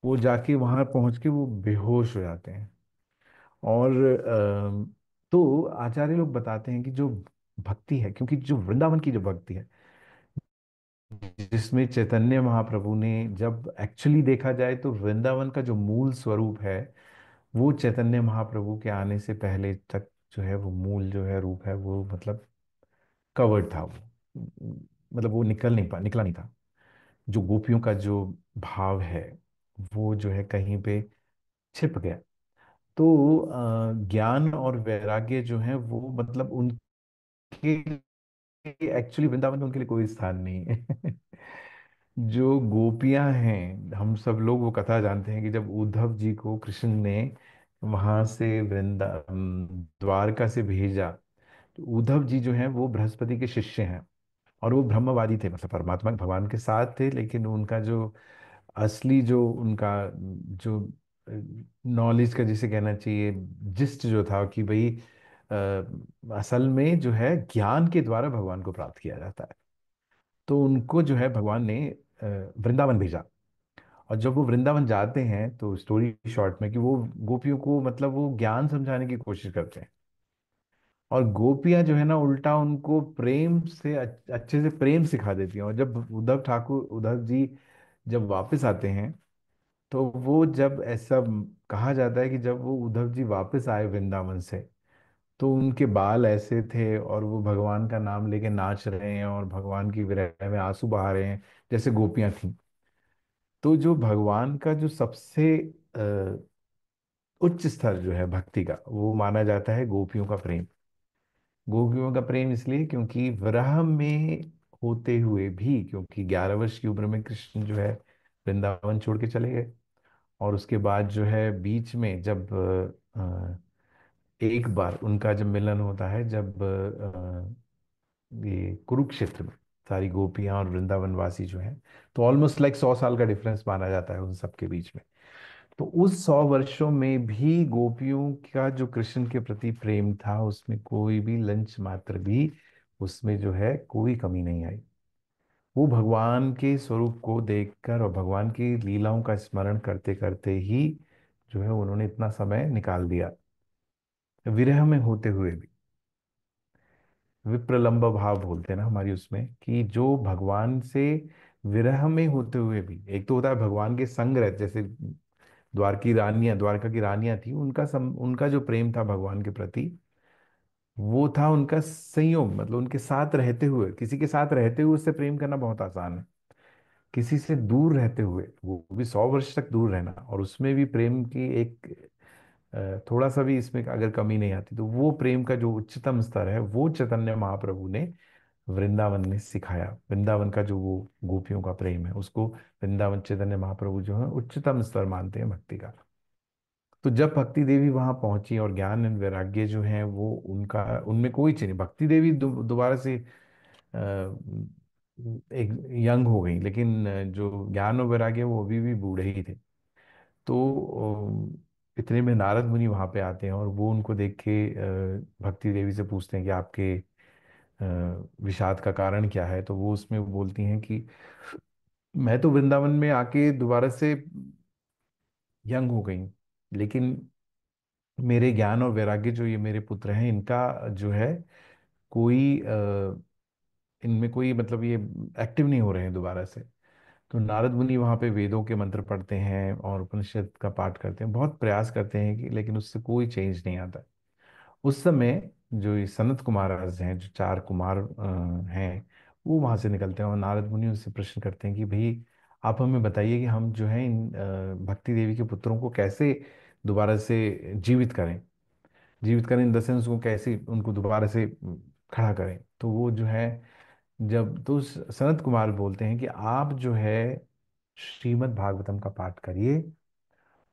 वो जाके वहां पहुंच के वो बेहोश हो जाते हैं। और तो आचार्य लोग बताते हैं कि जो भक्ति है, क्योंकि जो वृंदावन की जो भक्ति है जिसमें चैतन्य महाप्रभु ने, जब एक्चुअली देखा जाए तो वृंदावन का जो मूल स्वरूप है वो चैतन्य महाप्रभु के आने से पहले तक जो है वो मूल जो है रूप है वो मतलब कवर्ड था वो, मतलब वो निकला नहीं था। जो गोपियों का जो भाव है वो जो है कहीं पे छिप गया। तो ज्ञान और वैराग्य जो है वो मतलब उनके एक्चुअली वृंदावन में उनके लिए कोई स्थान नहीं है। जो गोपियां हैं हम सब लोग वो कथा जानते हैं कि जब उद्धव जी को कृष्ण ने वहां से द्वारका से भेजा, तो उद्धव जी जो हैं वो बृहस्पति के शिष्य हैं, और वो ब्रह्मवादी थे, मतलब परमात्मा भगवान के साथ थे, लेकिन उनका जो असली जो उनका जो नॉलेज का जिसे कहना चाहिए जिस्ट जो था कि भाई असल में जो है ज्ञान के द्वारा भगवान को प्राप्त किया जाता है। तो उनको जो है भगवान ने वृंदावन भेजा। और जब वो वृंदावन जाते हैं तो स्टोरी शॉर्ट में कि वो गोपियों को मतलब वो ज्ञान समझाने की कोशिश करते हैं, और गोपियां जो है ना उल्टा उनको प्रेम से अच्छे से प्रेम सिखा देती हैं। और जब उद्धव जी जब वापस आते हैं, तो वो जब ऐसा कहा जाता है कि जब वो उद्धव जी वापस आए वृंदावन से, तो उनके बाल ऐसे थे और वो भगवान का नाम लेके नाच रहे हैं और भगवान की विरह में आंसू बहा रहे हैं जैसे गोपियां थीं। तो जो भगवान का जो सबसे उच्च स्तर जो है भक्ति का वो माना जाता है गोपियों का प्रेम। गोपियों का प्रेम इसलिए क्योंकि विरह में होते हुए भी, क्योंकि 11 वर्ष की उम्र में कृष्ण जो है वृंदावन छोड़ के चले गए, और उसके बाद जो है बीच में जब एक बार उनका जब मिलन होता है, जब ये कुरुक्षेत्र में सारी गोपियां और वृंदावन वासी जो हैं, तो ऑलमोस्ट लाइक 100 साल का डिफरेंस माना जाता है उन सबके बीच में। तो उस 100 वर्षों में भी गोपियों का जो कृष्ण के प्रति प्रेम था उसमें कोई भी लंच मात्र भी उसमें जो है कोई कमी नहीं आई। वो भगवान के स्वरूप को देखकर और भगवान की लीलाओं का स्मरण करते करते ही जो है उन्होंने इतना समय निकाल दिया, विरह में होते हुए भी। विप्रलंब भाव बोलते हैं ना हमारी उसमें, कि जो भगवान से विरह में होते हुए भी, एक तो होता है भगवान के संग रहते, जैसे द्वारका की रानियां थी, उनका जो प्रेम था भगवान के प्रति वो था उनका संयोग, मतलब उनके साथ रहते हुए, किसी के साथ रहते हुए उससे प्रेम करना बहुत आसान है। किसी से दूर रहते हुए, वो भी 100 वर्ष तक दूर रहना, और उसमें भी प्रेम की एक थोड़ा सा भी इसमें अगर कमी नहीं आती, तो वो प्रेम का जो उच्चतम स्तर है वो चैतन्य महाप्रभु ने वृंदावन में सिखाया। वृंदावन का जो वो गोपियों का प्रेम है उसको वृंदावन चैतन्य महाप्रभु जो है उच्चतम स्तर मानते हैं भक्ति का। तो जब भक्ति देवी वहां पहुंची और ज्ञान एंड वैराग्य जो है वो उनका उनमें कोई चीज नहीं, भक्ति देवी दोबारा से एक यंग हो गई, लेकिन जो ज्ञान और वैराग्य वो अभी भी बूढ़े ही थे। तो इतने में नारद मुनि वहां पे आते हैं और वो उनको देख के भक्ति देवी से पूछते हैं कि आपके विषाद का कारण क्या है। तो वो उसमें बोलती हैं कि मैं तो वृंदावन में आके दोबारा से यंग हो गई, लेकिन मेरे ज्ञान और वैराग्य जो ये मेरे पुत्र हैं, इनका जो है कोई इनमें कोई मतलब ये एक्टिव नहीं हो रहे हैं दोबारा से। तो नारद मुनि वहाँ पे वेदों के मंत्र पढ़ते हैं और उपनिषद का पाठ करते हैं, बहुत प्रयास करते हैं कि, लेकिन उससे कोई चेंज नहीं आता। उस समय जो ये सनत कुमाराज हैं, जो चार कुमार हैं, वो वहां से निकलते हैं और नारद मुनि उनसे प्रश्न करते हैं कि भाई आप हमें बताइए कि हम जो है इन भक्ति देवी के पुत्रों को कैसे दोबारा से जीवित करें। जीवित करें इन द सेंस को कैसे उनको दोबारा से खड़ा करें। तो वो जो है, जब तो सनत कुमार बोलते हैं कि आप जो है श्रीमद् भागवतम का पाठ करिए,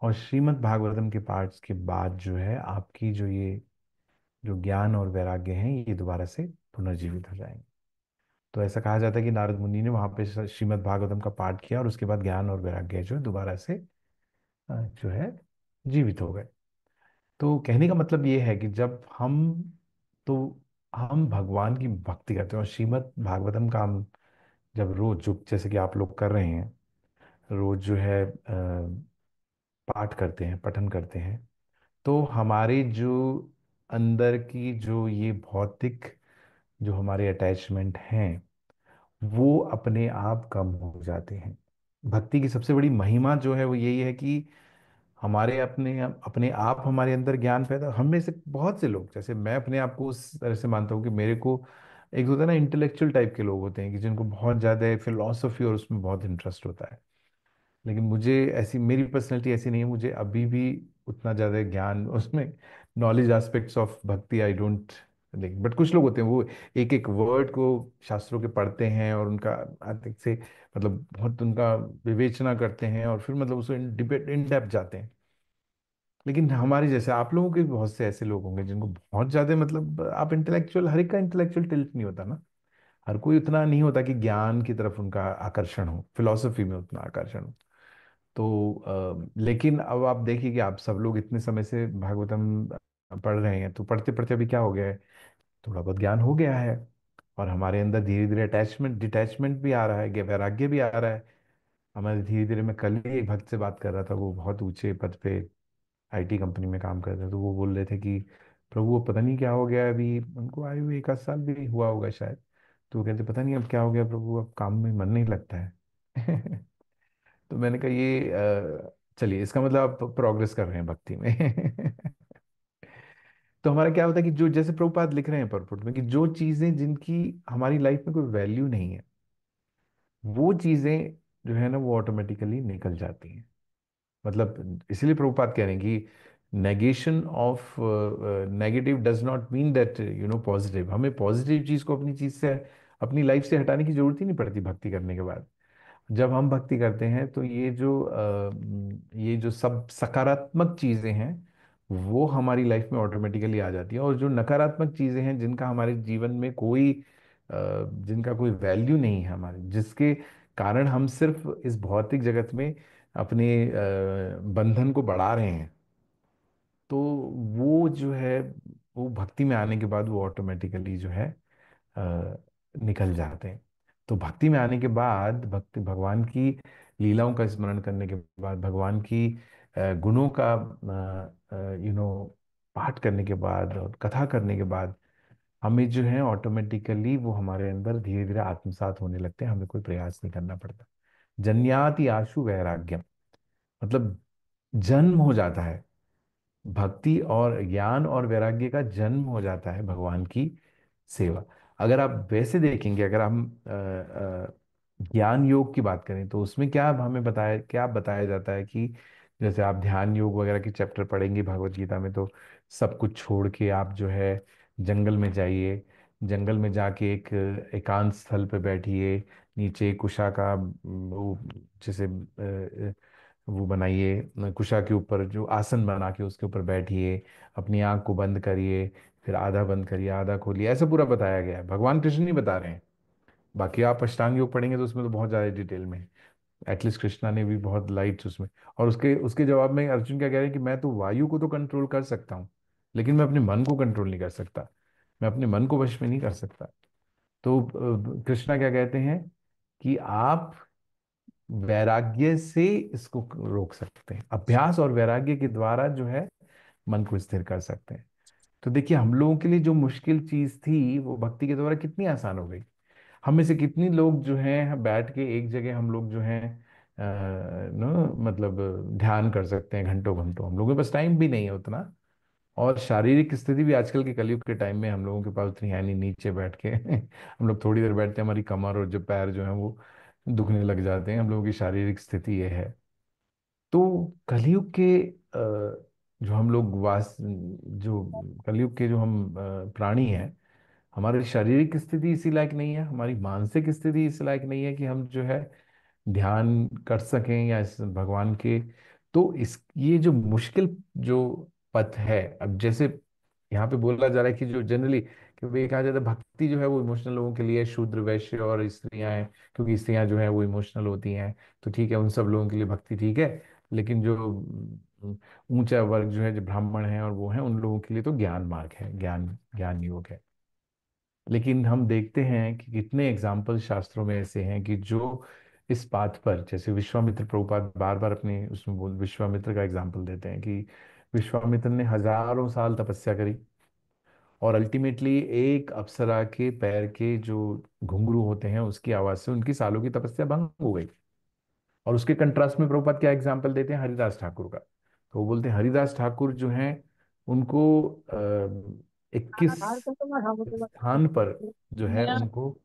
और श्रीमद् भागवतम के पाठ के बाद जो है आपकी जो ये जो ज्ञान और वैराग्य हैं ये दोबारा से पुनर्जीवित हो जाएंगे। तो ऐसा कहा जाता है कि नारद मुनि ने वहां पे श्रीमद् भागवतम का पाठ किया और उसके बाद ज्ञान और वैराग्य जो है दोबारा से जो है जीवित हो गए। तो कहने का मतलब ये है कि जब तो हम भगवान की भक्ति करते हैं और श्रीमद् भागवतम का हम जब रोज जो जैसे कि आप लोग कर रहे हैं, रोज जो है पाठ करते हैं, पठन करते हैं, तो हमारे जो अंदर की जो ये भौतिक जो हमारे अटैचमेंट हैं वो अपने आप कम हो जाते हैं। भक्ति की सबसे बड़ी महिमा जो है वो यही है कि हमारे अपने अपने आप हमारे अंदर ज्ञान पैदा, हम में से बहुत से लोग, जैसे मैं अपने आप को उस तरह से मानता हूँ कि मेरे को एक होता है ना इंटेलेक्चुअल टाइप के लोग होते हैं कि जिनको बहुत ज़्यादा फिलोसफी और उसमें बहुत इंटरेस्ट होता है, लेकिन मुझे ऐसी मेरी पर्सनैलिटी ऐसी नहीं है, मुझे अभी भी उतना ज़्यादा ज्ञान उसमें नॉलेज एस्पेक्ट्स ऑफ भक्ति आई डोंट। लेकिन बट कुछ लोग होते हैं वो एक एक वर्ड को शास्त्रों के पढ़ते हैं और उनका अधिक से मतलब बहुत उनका विवेचना करते हैं और फिर मतलब उसको डिबेट इन डेप्थ जाते हैं। लेकिन हमारे जैसे आप लोगों के बहुत से ऐसे लोग होंगे जिनको बहुत ज़्यादा मतलब आप इंटेलेक्चुअल, हर एक का इंटेलेक्चुअल टिल्ट नहीं होता ना, हर कोई उतना नहीं होता कि ज्ञान की तरफ उनका आकर्षण हो, फिलॉसफी में उतना आकर्षण हो। तो लेकिन अब आप देखिए कि आप सब लोग इतने समय से भागवतम पढ़ रहे हैं, तो पढ़ते पढ़ते अभी क्या हो गया है, थोड़ा बहुत ज्ञान हो गया है और हमारे अंदर धीरे धीरे अटैचमेंट डिटैचमेंट भी आ रहा है, वैराग्य भी आ रहा है हमारे धीरे धीरे। मैं कल ही एक भक्त से बात कर रहा था, वो बहुत ऊंचे पद पे आईटी कंपनी में काम करते हैं, तो वो बोल रहे थे कि प्रभु वो पता नहीं क्या हो गया है, अभी उनको आए हुए 1 आध साल भी हुआ होगा शायद। तो वो कहते पता नहीं अब क्या हो गया प्रभु, अब काम में मन नहीं लगता है। तो मैंने कहा ये चलिए इसका मतलब आप प्रोग्रेस कर रहे हैं भक्ति में। तो हमारा क्या होता है कि जो जैसे प्रभुपाद लिख रहे हैं परपुट में कि जो चीजें जिनकी हमारी लाइफ में कोई वैल्यू नहीं है, वो चीजें जो है ना वो ऑटोमेटिकली निकल जाती हैं। मतलब इसलिए प्रभुपाद कह रहे हैं कि negation of negative does not mean that positive. हमें पॉजिटिव चीज को अपनी चीज से अपनी लाइफ से हटाने की जरूरत ही नहीं पड़ती भक्ति करने के बाद। जब हम भक्ति करते हैं तो ये जो सब सकारात्मक चीजें हैं वो हमारी लाइफ में ऑटोमेटिकली आ जाती हैं, और जो नकारात्मक चीजें हैं जिनका हमारे जीवन में जिनका कोई वैल्यू नहीं है हमारे, जिसके कारण हम सिर्फ इस भौतिक जगत में अपने बंधन को बढ़ा रहे हैं, तो वो जो है वो भक्ति में आने के बाद वो ऑटोमेटिकली जो है अ, निकल जाते हैं। तो भक्ति में आने के बाद भक्ति भगवान की लीलाओं का स्मरण करने के बाद, भगवान की गुणों का पाठ करने के बाद और कथा करने के बाद हमें जो है ऑटोमेटिकली वो हमारे अंदर धीरे धीरे आत्मसात होने लगते हैं, हमें कोई प्रयास नहीं करना पड़ता। जन्याति आशु वैराग्यम, मतलब जन्म हो जाता है, भक्ति और ज्ञान और वैराग्य का जन्म हो जाता है भगवान की सेवा। अगर आप वैसे देखेंगे, अगर हम ज्ञान योग की बात करें तो उसमें क्या बताया जाता है कि जैसे आप ध्यान योग वगैरह के चैप्टर पढ़ेंगे भगवत गीता में, तो सब कुछ छोड़ के आप जो है जंगल में जाइए, जंगल में जाके एक एकांत स्थल पे बैठिए, नीचे कुशा का वो जैसे वो बनाइए, कुशा के ऊपर जो आसन बना के उसके ऊपर बैठिए, अपनी आंख को बंद करिए, फिर आधा बंद करिए आधा खोलिए, ऐसा पूरा बताया गया है, भगवान कृष्ण नहीं बता रहे हैं। बाकी आप अष्टांग योग पढ़ेंगे तो उसमें तो बहुत ज़्यादा डिटेल में, एटलीस्ट कृष्णा ने भी बहुत लाइट उसमें। और उसके उसके जवाब में अर्जुन क्या कह रहे हैं कि मैं तो वायु को तो कंट्रोल कर सकता हूँ, लेकिन मैं अपने मन को कंट्रोल नहीं कर सकता, मैं अपने मन को वश में नहीं कर सकता। तो कृष्णा क्या कहते हैं कि आप वैराग्य से इसको रोक सकते हैं, अभ्यास और वैराग्य के द्वारा जो है मन को स्थिर कर सकते हैं। तो देखिए, हम लोगों के लिए जो मुश्किल चीज थी वो भक्ति के द्वारा कितनी आसान हो गई। हम में से कितनी लोग जो हैं बैठ के एक जगह हम लोग जो हैं नो मतलब ध्यान कर सकते हैं घंटों घंटों। हम लोगों के पास टाइम भी नहीं है उतना, और शारीरिक स्थिति भी आजकल के कलयुग के टाइम में हम लोगों के पास उतनी है नहीं नीचे बैठ के हम लोग थोड़ी देर बैठते हैं, हमारी कमर और जो पैर जो है वो दुखने लग जाते हैं। हम लोगों की शारीरिक स्थिति ये है। तो कलयुग के जो हम लोग वास जो कलयुग के जो हम प्राणी हैं, हमारी शारीरिक स्थिति इसी लायक नहीं है, हमारी मानसिक स्थिति इस लायक नहीं है कि हम जो है ध्यान कर सकें या इस भगवान के। तो इस ये जो मुश्किल जो पथ है, अब जैसे यहाँ पे बोला जा रहा है कि जो जनरली कि भाई कहा जाता है भक्ति जो है वो इमोशनल लोगों के लिए, शूद्र वैश्य और स्त्रियां हैं, क्योंकि स्त्रियां जो है वो इमोशनल होती हैं। तो ठीक है, उन सब लोगों के लिए भक्ति ठीक है। लेकिन जो ऊंचा वर्ग जो है, जो ब्राह्मण है और वो है, उन लोगों के लिए तो ज्ञान मार्ग है, ज्ञान ज्ञान योग है। लेकिन हम देखते हैं कि कितने एग्जाम्पल शास्त्रों में ऐसे हैं कि जो इस बात पर, जैसे विश्वामित्र, प्रभुपाद बार बार अपने उसमें विश्वामित्र का एग्जाम्पल देते हैं कि विश्वामित्र ने हजारों साल तपस्या करी, और अल्टीमेटली एक अप्सरा के पैर के जो घुंघरू होते हैं उसकी आवाज से उनकी सालों की तपस्या भंग हो गई। और उसके कंट्रास्ट में प्रभुपाद क्या एग्जाम्पल देते हैं, हरिदास ठाकुर का। तो वो बोलते हैं हरिदास ठाकुर जो हैं उनको 21 स्थान पर जो है उनको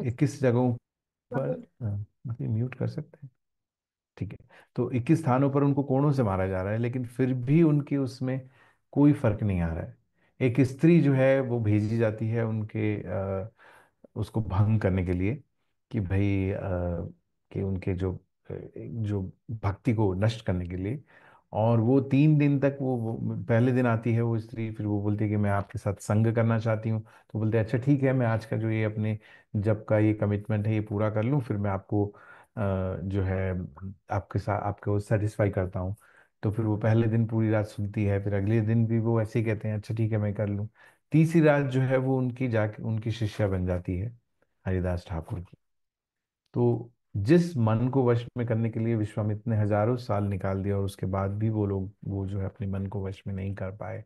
21 जगहों पर म्यूट कर सकते हैं, ठीक है। तो 21 स्थानों पर उनको कोड़ों से मारा जा रहा है, लेकिन फिर भी उनके उसमें कोई फर्क नहीं आ रहा है। एक स्त्री जो है वो भेजी जाती है उनके उसको भंग करने के लिए, कि भाई कि उनके जो भक्ति को नष्ट करने के लिए। और वो 3 दिन तक वो पहले दिन आती है वो स्त्री, फिर वो बोलती है कि मैं आपके साथ संग करना चाहती हूँ। तो बोलते हैं अच्छा ठीक है, मैं आज का जो ये अपने जब का ये कमिटमेंट है ये पूरा कर लूँ, फिर मैं आपको जो है आपके साथ आपको सेटिस्फाई करता हूँ। तो फिर वो पहले दिन पूरी रात सुनती है, फिर अगले दिन भी वो ऐसे ही कहते हैं अच्छा ठीक है मैं कर लूँ। तीसरी रात जो है वो उनकी जाके उनकी शिष्या बन जाती है हरिदास ठाकुर की। तो जिस मन को वश में करने के लिए विश्वामित्र ने हजारों साल निकाल दिया, और उसके बाद भी वो लोग वो जो है अपने मन को वश में नहीं कर पाए,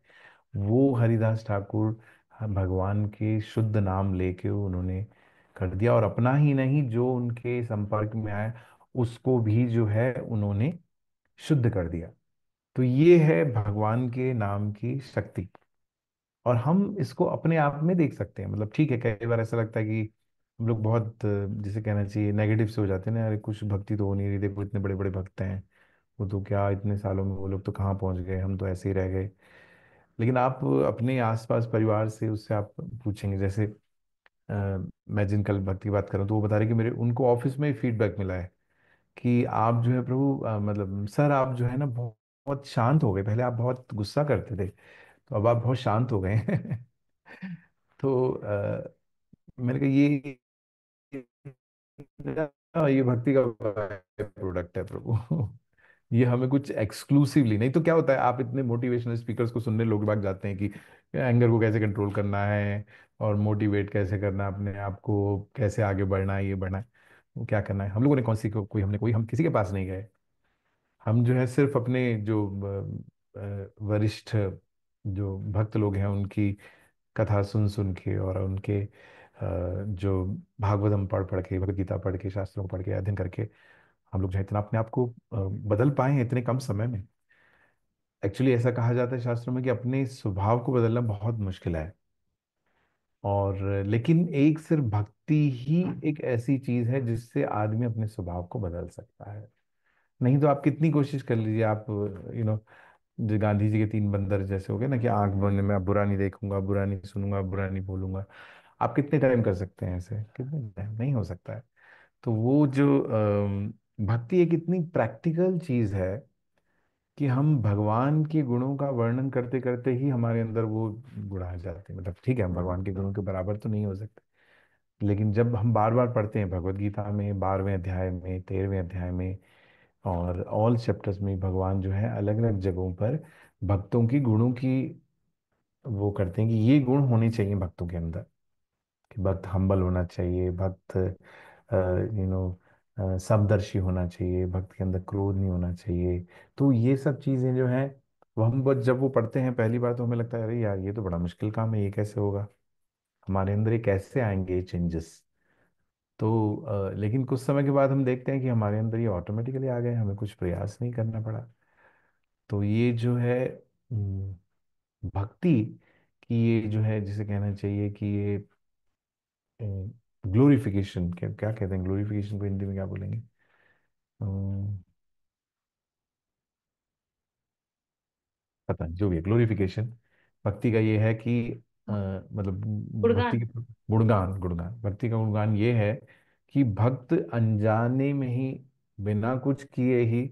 वो हरिदास ठाकुर भगवान के शुद्ध नाम लेके उन्होंने कर दिया। और अपना ही नहीं, जो उनके संपर्क में आए उसको भी जो है उन्होंने शुद्ध कर दिया। तो ये है भगवान के नाम की शक्ति। और हम इसको अपने आप में देख सकते हैं। मतलब ठीक है, कई बार ऐसा लगता है कि हम लोग बहुत जिसे कहना चाहिए नेगेटिव से हो जाते हैं ना, अरे कुछ भक्ति तो हो नहीं रही, देखो इतने बड़े बड़े भक्त हैं, वो तो क्या इतने सालों में वो लोग तो कहाँ पहुंच गए, हम तो ऐसे ही रह गए। लेकिन आप अपने आसपास परिवार से उससे आप पूछेंगे, जैसे मैं जिन कल भक्ति की बात कर रहा हूँ, तो वो बता रहे कि मेरे उनको ऑफिस में ही फीडबैक मिला है कि आप जो है प्रभु मतलब सर आप जो है ना बहुत बहुत शांत हो गए, पहले आप बहुत गुस्सा करते थे, तो अब आप बहुत शांत हो गए हैं। तो मैंने कहा ये भक्ति का प्रोडक्ट है प्रभु। ये हमें कुछ एक्सक्लूसिवली नहीं, तो क्या होता है आप इतने मोटिवेशनल स्पीकर्स को सुनने लोग बाग जाते हैं कि एंगर को कैसे कंट्रोल करना है, और मोटिवेट कैसे करना है अपने आप को, कैसे आगे बढ़ना है, ये बढ़ना है, वो क्या करना है। हम लोगों ने कौन सी कोई हमने कोई हम किसी के पास नहीं गए। हम जो है सिर्फ अपने जो वरिष्ठ जो भक्त लोग हैं उनकी कथा सुन सुन के, और उनके जो भागवतम पढ़ पढ़ के, भगवद गीता पढ़ के, शास्त्रों को पढ़ के, अध्ययन करके हम लोग जो है इतना अपने आप को बदल पाए हैं इतने कम समय में। एक्चुअली ऐसा कहा जाता है शास्त्रों में कि अपने स्वभाव को बदलना बहुत मुश्किल है। और लेकिन एक सिर्फ भक्ति ही एक ऐसी चीज है जिससे आदमी अपने स्वभाव को बदल सकता है। नहीं तो आप कितनी कोशिश कर लीजिए, आप नो जो गांधी जी के 3 बंदर जैसे हो गए ना, कि आंख बंद मैं बुरा नहीं देखूंगा, बुरा नहीं सुनूंगा, बुरा नहीं बोलूंगा। आप कितने टाइम कर सकते हैं ऐसे, कितने टाइम नहीं हो सकता है। तो वो जो भक्ति एक इतनी प्रैक्टिकल चीज है कि हम भगवान के गुणों का वर्णन करते करते ही हमारे अंदर वो गुण आ जाते हैं। मतलब ठीक है, हम भगवान के गुणों के बराबर तो नहीं हो सकते, लेकिन जब हम बार बार पढ़ते हैं भगवत गीता में 12वें अध्याय में, 13वें अध्याय में, और ऑल चैप्टर्स में भगवान जो है अलग अलग जगहों पर भक्तों की गुणों की वो करते हैं कि ये गुण होने चाहिए भक्तों के अंदर, कि भक्त हम्बल होना चाहिए, भक्त यू नो समदर्शी होना चाहिए, भक्त के अंदर क्रोध नहीं होना चाहिए। तो ये सब चीज़ें जो हैं, वो हम बस जब वो पढ़ते हैं पहली बार तो हमें लगता है अरे यार ये तो बड़ा मुश्किल काम है, ये कैसे होगा, हमारे अंदर ये कैसे आएंगे ये चेंजेस। तो लेकिन कुछ समय के बाद हम देखते हैं कि हमारे अंदर ये ऑटोमेटिकली आ गए, हमें कुछ प्रयास नहीं करना पड़ा। तो ये जो है भक्ति की, ये जो है जिसे कहना चाहिए कि ये ग्लोरिफिकेशन, क्या क्या कहते हैं ग्लोरिफिकेशन को हिंदी में क्या बोलेंगे, पता नहीं, जो भी है ग्लोरिफिकेशन भक्ति का ये है कि मतलब भक्ति गुणगान। की गुणगान, भक्ति का गुणगान ये है कि भक्त अनजाने में ही, बिना कुछ किए ही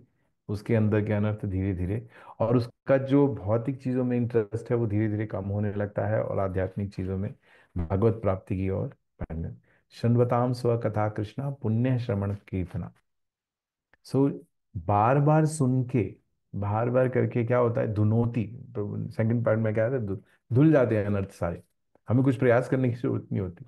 उसके अंदर के अनर्थ धीरे धीरे, और उसका जो भौतिक चीजों में इंटरेस्ट है वो धीरे धीरे कम होने लगता है और आध्यात्मिक चीजों में भगवत प्राप्ति की ओर बढ़ने। शृण्वताम स्व कथा कृष्णा पुण्य श्रवण कीर्तना। सो बार बार सुन के, बार बार करके क्या होता है, धुनोती, तो सेकंड पार्ट में क्या है, धुल जाते हैं अनर्थ सारे, हमें कुछ प्रयास करने की जरूरत नहीं होती।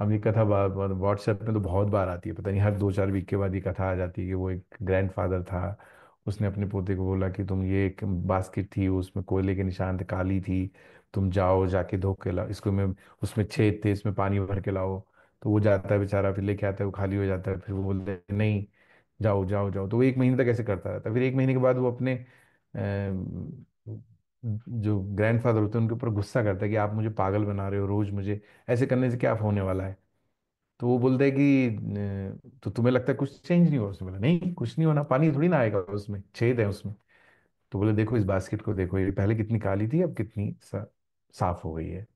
हम ये कथा व्हाट्सएप में तो बहुत बार आती है, पता नहीं हर 2-4 वीक के बाद ये कथा आ जाती है कि वो एक ग्रैंडफादर था, उसने अपने पोते को बोला कि तुम, ये एक बास्केट थी उसमें कोयले के निशान थे, काली थी, तुम जाओ जाके धो के लाओ इसको, में उसमें छेद थे, इसमें पानी भर के लाओ। तो वो जाता है बेचारा, फिर लेके आता है, वो खाली हो जाता है, फिर वो बोलते हैं नहीं, जाओ जाओ जाओ। तो वो 1 महीने तक ऐसे करता रहता है। फिर 1 महीने के बाद वो अपने जो ग्रैंडफादर होते हैं उनके ऊपर गुस्सा करता है कि आप मुझे पागल बना रहे हो, रोज मुझे ऐसे करने से क्या होने वाला है। तो वो बोलता है कि तो तुम्हें लगता है कुछ चेंज नहीं होगा? उसने बोला नहीं, कुछ नहीं होना, पानी थोड़ी ना आएगा, उसमें छेद है उसमें। तो बोले देखो इस बास्केट को देखो, ये पहले कितनी काली थी, अब कितनी साफ हो गई है।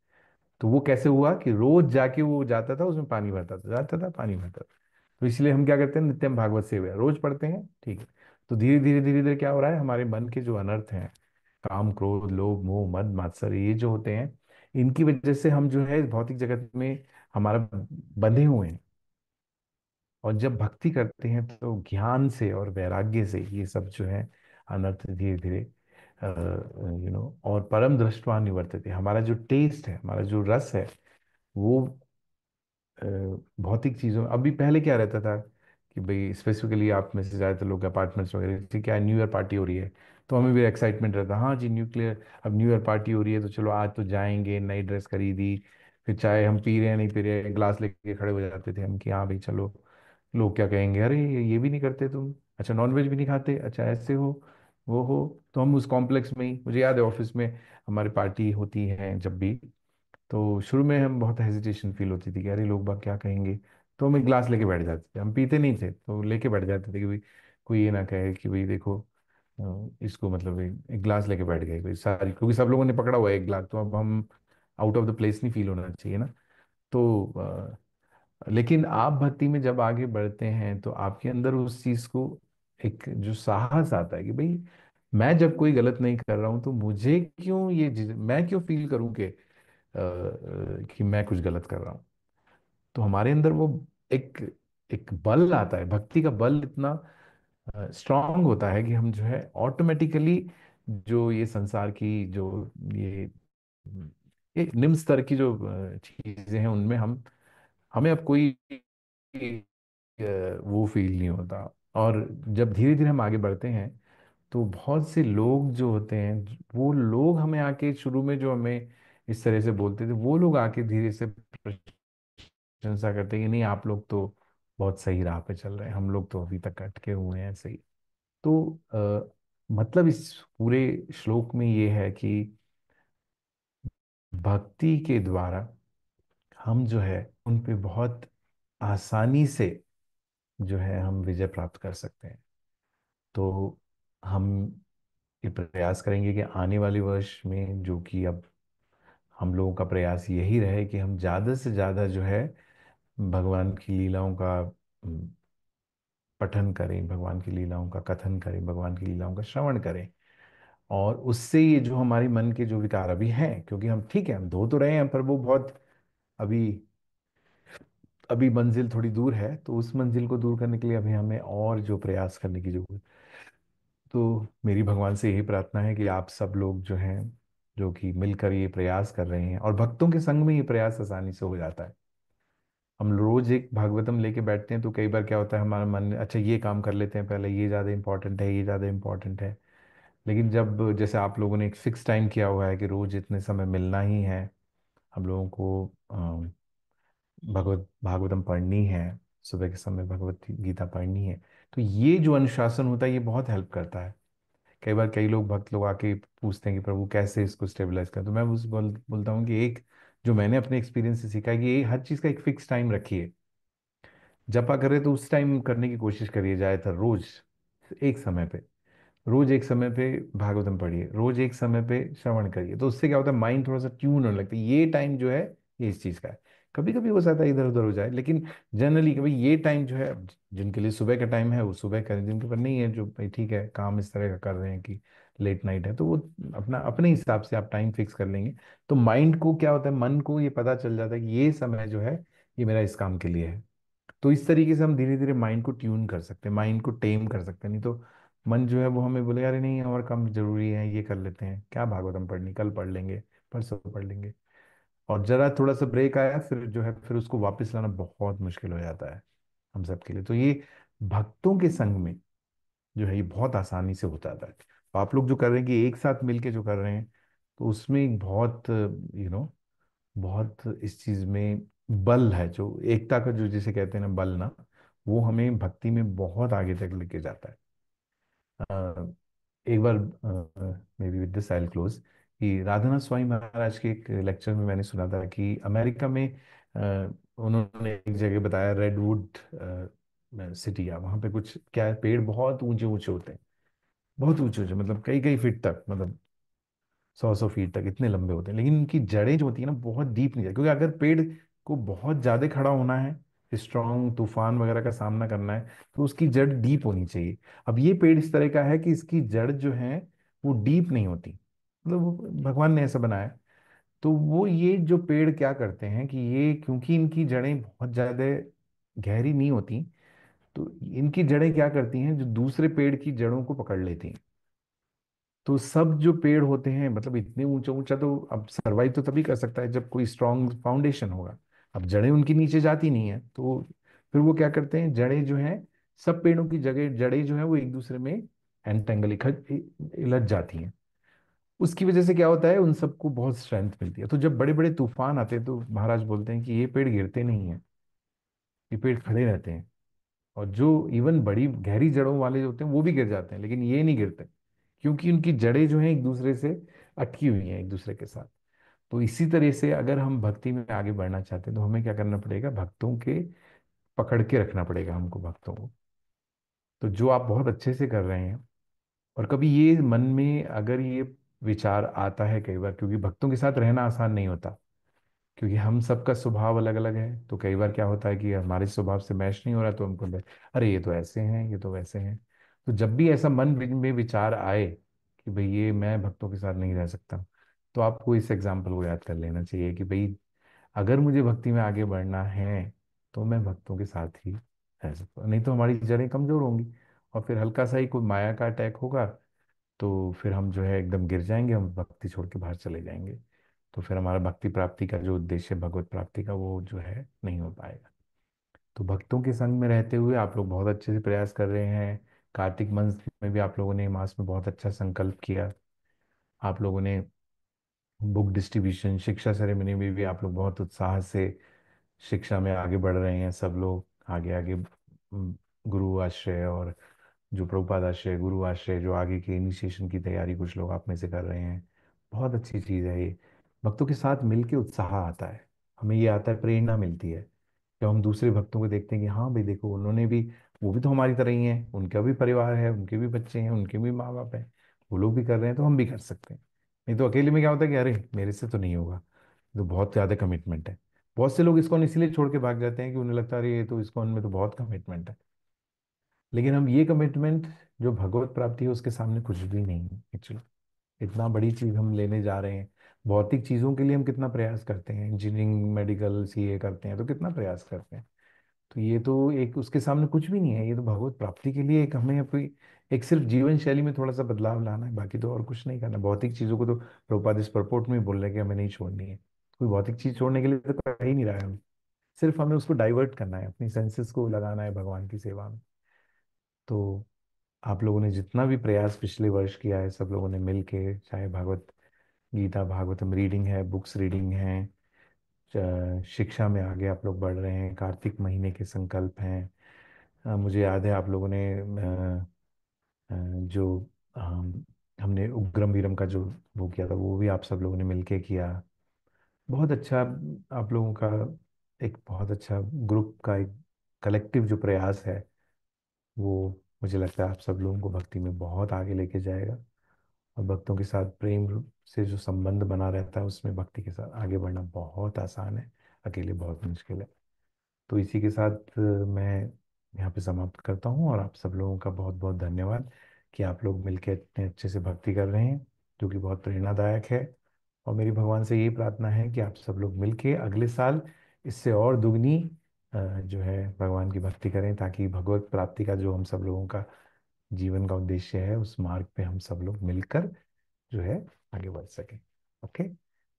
तो वो कैसे हुआ कि रोज जाके वो जाता था, उसमें पानी भरता था, जाता था पानी भरता था। तो इसलिए हम क्या करते हैं, नित्यम भागवत सेवा रोज पढ़ते हैं, ठीक है। तो धीरे धीरे धीरे धीरे क्या हो रहा है, हमारे मन के जो अनर्थ हैं, काम क्रोध लोभ मोह मद मात्सर्य, ये जो होते हैं, इनकी वजह से हम जो है भौतिक जगत में हमारा बंधे हुए हैं। और जब भक्ति करते हैं तो ज्ञान से और वैराग्य से ये सब जो है अनर्थ धीरे धीरे और परम दृष्टवा निवर्तते, हमारा जो टेस्ट है, हमारा जो रस है, वो अ, भौतिक चीजों, अभी पहले क्या रहता था कि भाई स्पेसिफिकली आप में से ज्यादातर लोग अपार्टमेंट्स वगैरह, ठीक है न्यू ईयर पार्टी हो रही है, तो हमें भी एक्साइटमेंट रहता है, हाँ जी न्यूक्लियर, अब न्यू ईयर पार्टी हो रही है तो चलो आज तो जाएंगे, नई ड्रेस खरीदी। फिर चाहे हम पी रहे हैं नहीं पी रहे हैं, ग्लास लेके खड़े हो जाते थे हम कि हाँ भाई चलो, लोग क्या कहेंगे, अरे ये भी नहीं करते तुम, अच्छा नॉनवेज भी नहीं खाते, अच्छा ऐसे हो वो हो। तो हम उस कॉम्प्लेक्स में ही, मुझे याद है ऑफिस में हमारी पार्टी होती है जब भी, तो शुरू में हम बहुत हेजिटेशन फील होती थी कि अरे लोग बाग क्या कहेंगे। तो हम एक ग्लास लेके बैठ जाते थे, हम पीते नहीं थे तो लेके बैठ जाते थे कि भाई कोई ये ना कहे कि भाई देखो इसको, मतलब एक ग्लास लेके बैठ गए भाई सारी, क्योंकि सब लोगों ने पकड़ा हुआ है एक ग्लास, तो अब हम आउट ऑफ द प्लेस नहीं फील होना चाहिए ना। तो लेकिन आप भक्ति में जब आगे बढ़ते हैं तो आपके अंदर उस चीज को, एक जो साहस आता है कि भाई मैं जब कोई गलत नहीं कर रहा हूं तो मुझे क्यों ये मैं क्यों फील करूं कि मैं कुछ गलत कर रहा हूँ। तो हमारे अंदर वो एक एक बल आता है, भक्ति का बल इतना स्ट्रांग होता है कि हम जो है ऑटोमेटिकली, जो ये संसार की जो ये ये निम्न स्तर की जो चीजें हैं उनमें हम, हमें अब कोई वो फील नहीं होता। और जब धीरे धीरे हम आगे बढ़ते हैं तो बहुत से लोग जो होते हैं, वो लोग हमें आके शुरू में जो हमें इस तरह से बोलते थे, वो लोग आके धीरे से प्रशंसा करते हैं कि नहीं आप लोग तो बहुत सही राह पे चल रहे हैं, हम लोग तो अभी तक अटके हुए हैं सही। तो मतलब इस पूरे श्लोक में ये है कि भक्ति के द्वारा हम जो है उन पे बहुत आसानी से जो है हम विजय प्राप्त कर सकते हैं। तो हम ये प्रयास करेंगे कि आने वाले वर्ष में, जो कि अब हम लोगों का प्रयास यही रहे कि हम ज़्यादा से ज़्यादा जो है भगवान की लीलाओं का पठन करें, भगवान की लीलाओं का कथन करें, भगवान की लीलाओं का श्रवण करें। और उससे ये जो हमारी मन के जो विकार अभी हैं, क्योंकि हम ठीक है हम धो तो रहे हैं पर वो बहुत अभी अभी मंजिल थोड़ी दूर है, तो उस मंजिल को दूर करने के लिए अभी हमें और जो प्रयास करने की जरूरत। तो मेरी भगवान से यही प्रार्थना है कि आप सब लोग जो हैं, जो कि मिलकर ये प्रयास कर रहे हैं, और भक्तों के संग में ये प्रयास आसानी से हो जाता है, हम रोज एक भागवतम लेके बैठते हैं तो कई बार क्या होता है हमारा मन, अच्छा ये काम कर लेते हैं पहले, ये ज़्यादा इंपॉर्टेंट है, ये ज़्यादा इंपॉर्टेंट है। लेकिन जब जैसे आप लोगों ने एक फिक्स टाइम किया हुआ है कि रोज इतने समय मिलना ही है, हम लोगों को भगवत भागवतम पढ़नी है, सुबह के समय भगवत गीता पढ़नी है, तो ये जो अनुशासन होता है ये बहुत हेल्प करता है। कई बार कई लोग भक्त लोग आके पूछते हैं कि प्रभु कैसे इसको स्टेबलाइज करें, तो मैं बोलता हूँ कि एक जो मैंने अपने एक्सपीरियंस से सीखा है कि ये हर चीज़ का एक फिक्स टाइम रखिए। जपा करें तो उस टाइम करने की कोशिश करिए, ज़्यादातर रोज एक समय पे, रोज एक समय पे भागवतम पढ़िए, रोज एक समय पे श्रवण करिए, तो उससे क्या होता है माइंड थोड़ा सा ट्यून होने लगता है, ये टाइम जो है ये इस चीज़ का है। कभी कभी हो सकता है इधर उधर हो जाए, लेकिन जनरली कभी ये टाइम जो है, अब जिनके लिए सुबह का टाइम है वो सुबह करें, जिनके पर नहीं है, जो भाई ठीक है काम इस तरह का कर रहे हैं कि लेट नाइट है, तो वो अपना अपने हिसाब से आप टाइम फिक्स कर लेंगे। तो माइंड को क्या होता है, मन को ये पता चल जाता है कि ये समय जो है ये मेरा इस काम के लिए है। तो इस तरीके से हम धीरे धीरे माइंड को ट्यून कर सकते हैं, माइंड को टेम कर सकते हैं। नहीं तो मन जो है वो हमें बोले अरे नहीं और काम जरूरी है, ये कर लेते हैं, क्या भागवतम पढ़नी, कल पढ़ लेंगे, परसों पढ़ लेंगे। और जरा थोड़ा सा ब्रेक आया फिर जो है फिर उसको वापस लाना बहुत मुश्किल हो जाता है हम सब के लिए। तो ये भक्तों के संग में जो है ये बहुत आसानी से हो जाता है। तो आप लोग जो कर रहे हैं कि एक साथ मिलके जो कर रहे हैं, तो उसमें एक बहुत बहुत इस चीज में बल है, जो एकता का जो जिसे कहते हैं ना बल ना, वो हमें भक्ति में बहुत आगे तक लेके जाता है। एक बार maybe with this I close, कि राधानाथ स्वामी महाराज के एक लेक्चर में मैंने सुना था कि अमेरिका में उन्होंने एक जगह बताया, रेडवुड सिटी, या वहाँ पे कुछ क्या है, पेड़ बहुत ऊंचे ऊंचे होते हैं, बहुत ऊंचे ऊंचे, मतलब कई कई फीट तक, मतलब 100 100 फीट तक इतने लंबे होते हैं, लेकिन उनकी जड़ें जो होती है ना बहुत डीप नहीं जाती, क्योंकि अगर पेड़ को बहुत ज्यादा खड़ा होना है, स्ट्रांग तूफान वगैरह का सामना करना है, तो उसकी जड़ डीप होनी चाहिए। अब ये पेड़ इस तरह का है कि इसकी जड़ जो है वो डीप नहीं होती, मतलब वो भगवान ने ऐसा बनाया है। तो वो ये जो पेड़ क्या करते हैं कि ये क्योंकि इनकी जड़ें बहुत ज्यादा गहरी नहीं होती, तो इनकी जड़ें क्या करती हैं, जो दूसरे पेड़ की जड़ों को पकड़ लेती हैं। तो सब जो पेड़ होते हैं, मतलब इतने ऊंचा ऊंचा, तो अब सरवाइव तो तभी कर सकता है जब कोई स्ट्रांग फाउंडेशन होगा। अब जड़ें उनकी नीचे जाती नहीं है, तो फिर वो क्या करते हैं, जड़ें जो हैं, सब पेड़ों की जगह जड़ें जो है वो एक दूसरे में एंटेंगल इलझ जाती हैं। उसकी वजह से क्या होता है, उन सबको बहुत स्ट्रेंथ मिलती है। तो जब बड़े बड़े तूफान आते हैं तो महाराज बोलते हैं कि ये पेड़ गिरते नहीं है, ये पेड़ खड़े रहते हैं। और जो इवन बड़ी गहरी जड़ों वाले जो होते हैं वो भी गिर जाते हैं, लेकिन ये नहीं गिरते, क्योंकि उनकी जड़ें जो हैं एक दूसरे से अटकी हुई हैं एक दूसरे के साथ। तो इसी तरह से अगर हम भक्ति में आगे बढ़ना चाहते हैं तो हमें क्या करना पड़ेगा, भक्तों के पकड़ के रखना पड़ेगा हमको, भक्तों को। तो जो आप बहुत अच्छे से कर रहे हैं, और कभी ये मन में अगर ये विचार आता है कई बार, क्योंकि भक्तों के साथ रहना आसान नहीं होता, क्योंकि हम सबका स्वभाव अलग अलग है, तो कई बार क्या होता है कि हमारे स्वभाव से मैच नहीं हो रहा, तो हमको अरे ये तो ऐसे हैं, ये तो वैसे हैं। तो जब भी ऐसा मन में विचार आए कि भाई ये मैं भक्तों के साथ नहीं रह सकता, तो आपको इस एग्जाम्पल को याद कर लेना चाहिए कि भाई अगर मुझे भक्ति में आगे बढ़ना है तो मैं भक्तों के साथ ही रह सकता हूँ, नहीं तो हमारी जड़ें कमजोर होंगी, और फिर हल्का सा ही कोई माया का अटैक होगा तो फिर हम जो है एकदम गिर जाएंगे, हम भक्ति छोड़ के बाहर चले जाएंगे। तो फिर हमारा भक्ति प्राप्ति का जो उद्देश्य है भगवत प्राप्ति का, वो जो है नहीं हो पाएगा। तो भक्तों के संग में रहते हुए आप लोग बहुत अच्छे से प्रयास कर रहे हैं। कार्तिक मास में भी आप लोगों ने मास में बहुत अच्छा संकल्प किया। आप लोगों ने बुक डिस्ट्रीब्यूशन, शिक्षा सेरेमनी में भी आप लोग बहुत उत्साह से शिक्षा में आगे बढ़ रहे हैं, सब लोग आगे आगे गुरु आश्रय और जो प्रभुपाद आश्रय, गुरु आश्रय, जो आगे के इनिशिएशन की तैयारी कुछ लोग आप में से कर रहे हैं। बहुत अच्छी चीज़ है ये। भक्तों के साथ मिलके उत्साह आता है, हमें ये आता है, प्रेरणा मिलती है जब हम दूसरे भक्तों को देखते हैं कि हाँ भाई देखो उन्होंने भी, वो भी तो हमारी तरह ही हैं, उनका भी परिवार है, उनके भी बच्चे हैं, उनके भी माँ बाप हैं, वो लोग भी कर रहे हैं तो हम भी कर सकते हैं। नहीं तो अकेले में क्या होता है कि अरे मेरे से तो नहीं होगा, तो बहुत ज़्यादा कमिटमेंट है। बहुत से लोग इसको इसलिए छोड़ के भाग जाते हैं कि उन्हें लगता है अरे ये तो इसको में तो बहुत कमिटमेंट है। लेकिन हम ये कमिटमेंट जो भगवत प्राप्ति है उसके सामने कुछ भी नहीं है एक्चुअली। इतना बड़ी चीज हम लेने जा रहे हैं, भौतिक चीजों के लिए हम कितना प्रयास करते हैं, इंजीनियरिंग मेडिकल सीए करते हैं तो कितना प्रयास करते हैं, तो ये तो एक उसके सामने कुछ भी नहीं है। ये तो भगवत प्राप्ति के लिए एक हमें अपनी एक सिर्फ जीवन शैली में थोड़ा सा बदलाव लाना है, बाकी तो और कुछ नहीं करना। भौतिक चीजों को तो प्रभुपाद इस परपोर्ट में ही बोल रहे हैं कि हमें नहीं छोड़नी है, कोई भौतिक चीज छोड़ने के लिए तो कह ही नहीं रहा है हमें। सिर्फ हमें उसको डाइवर्ट करना है, अपनी सेंसेस को लगाना है भगवान की सेवा में। तो आप लोगों ने जितना भी प्रयास पिछले वर्ष किया है, सब लोगों ने मिल के, चाहे भागवत गीता भागवतम रीडिंग है, बुक्स रीडिंग है, शिक्षा में आगे आप लोग बढ़ रहे हैं, कार्तिक महीने के संकल्प हैं। मुझे याद है आप लोगों ने जो हमने उग्रम वीरम का जो वो किया था, वो भी आप सब लोगों ने मिलके किया। बहुत अच्छा आप लोगों का, एक बहुत अच्छा ग्रुप का एक कलेक्टिव जो प्रयास है, वो मुझे लगता है आप सब लोगों को भक्ति में बहुत आगे लेके जाएगा। और भक्तों के साथ प्रेम से जो संबंध बना रहता है, उसमें भक्ति के साथ आगे बढ़ना बहुत आसान है, अकेले बहुत मुश्किल है। तो इसी के साथ मैं यहाँ पे समाप्त करता हूँ, और आप सब लोगों का बहुत बहुत धन्यवाद कि आप लोग मिलकर इतने अच्छे से भक्ति कर रहे हैं, जो कि बहुत प्रेरणादायक है। और मेरी भगवान से यही प्रार्थना है कि आप सब लोग मिलके अगले साल इससे और दुगनी जो है भगवान की भक्ति करें, ताकि भगवत प्राप्ति का जो हम सब लोगों का जीवन का उद्देश्य है, उस मार्ग पे हम सब लोग मिलकर जो है आगे बढ़ सकें। Okay,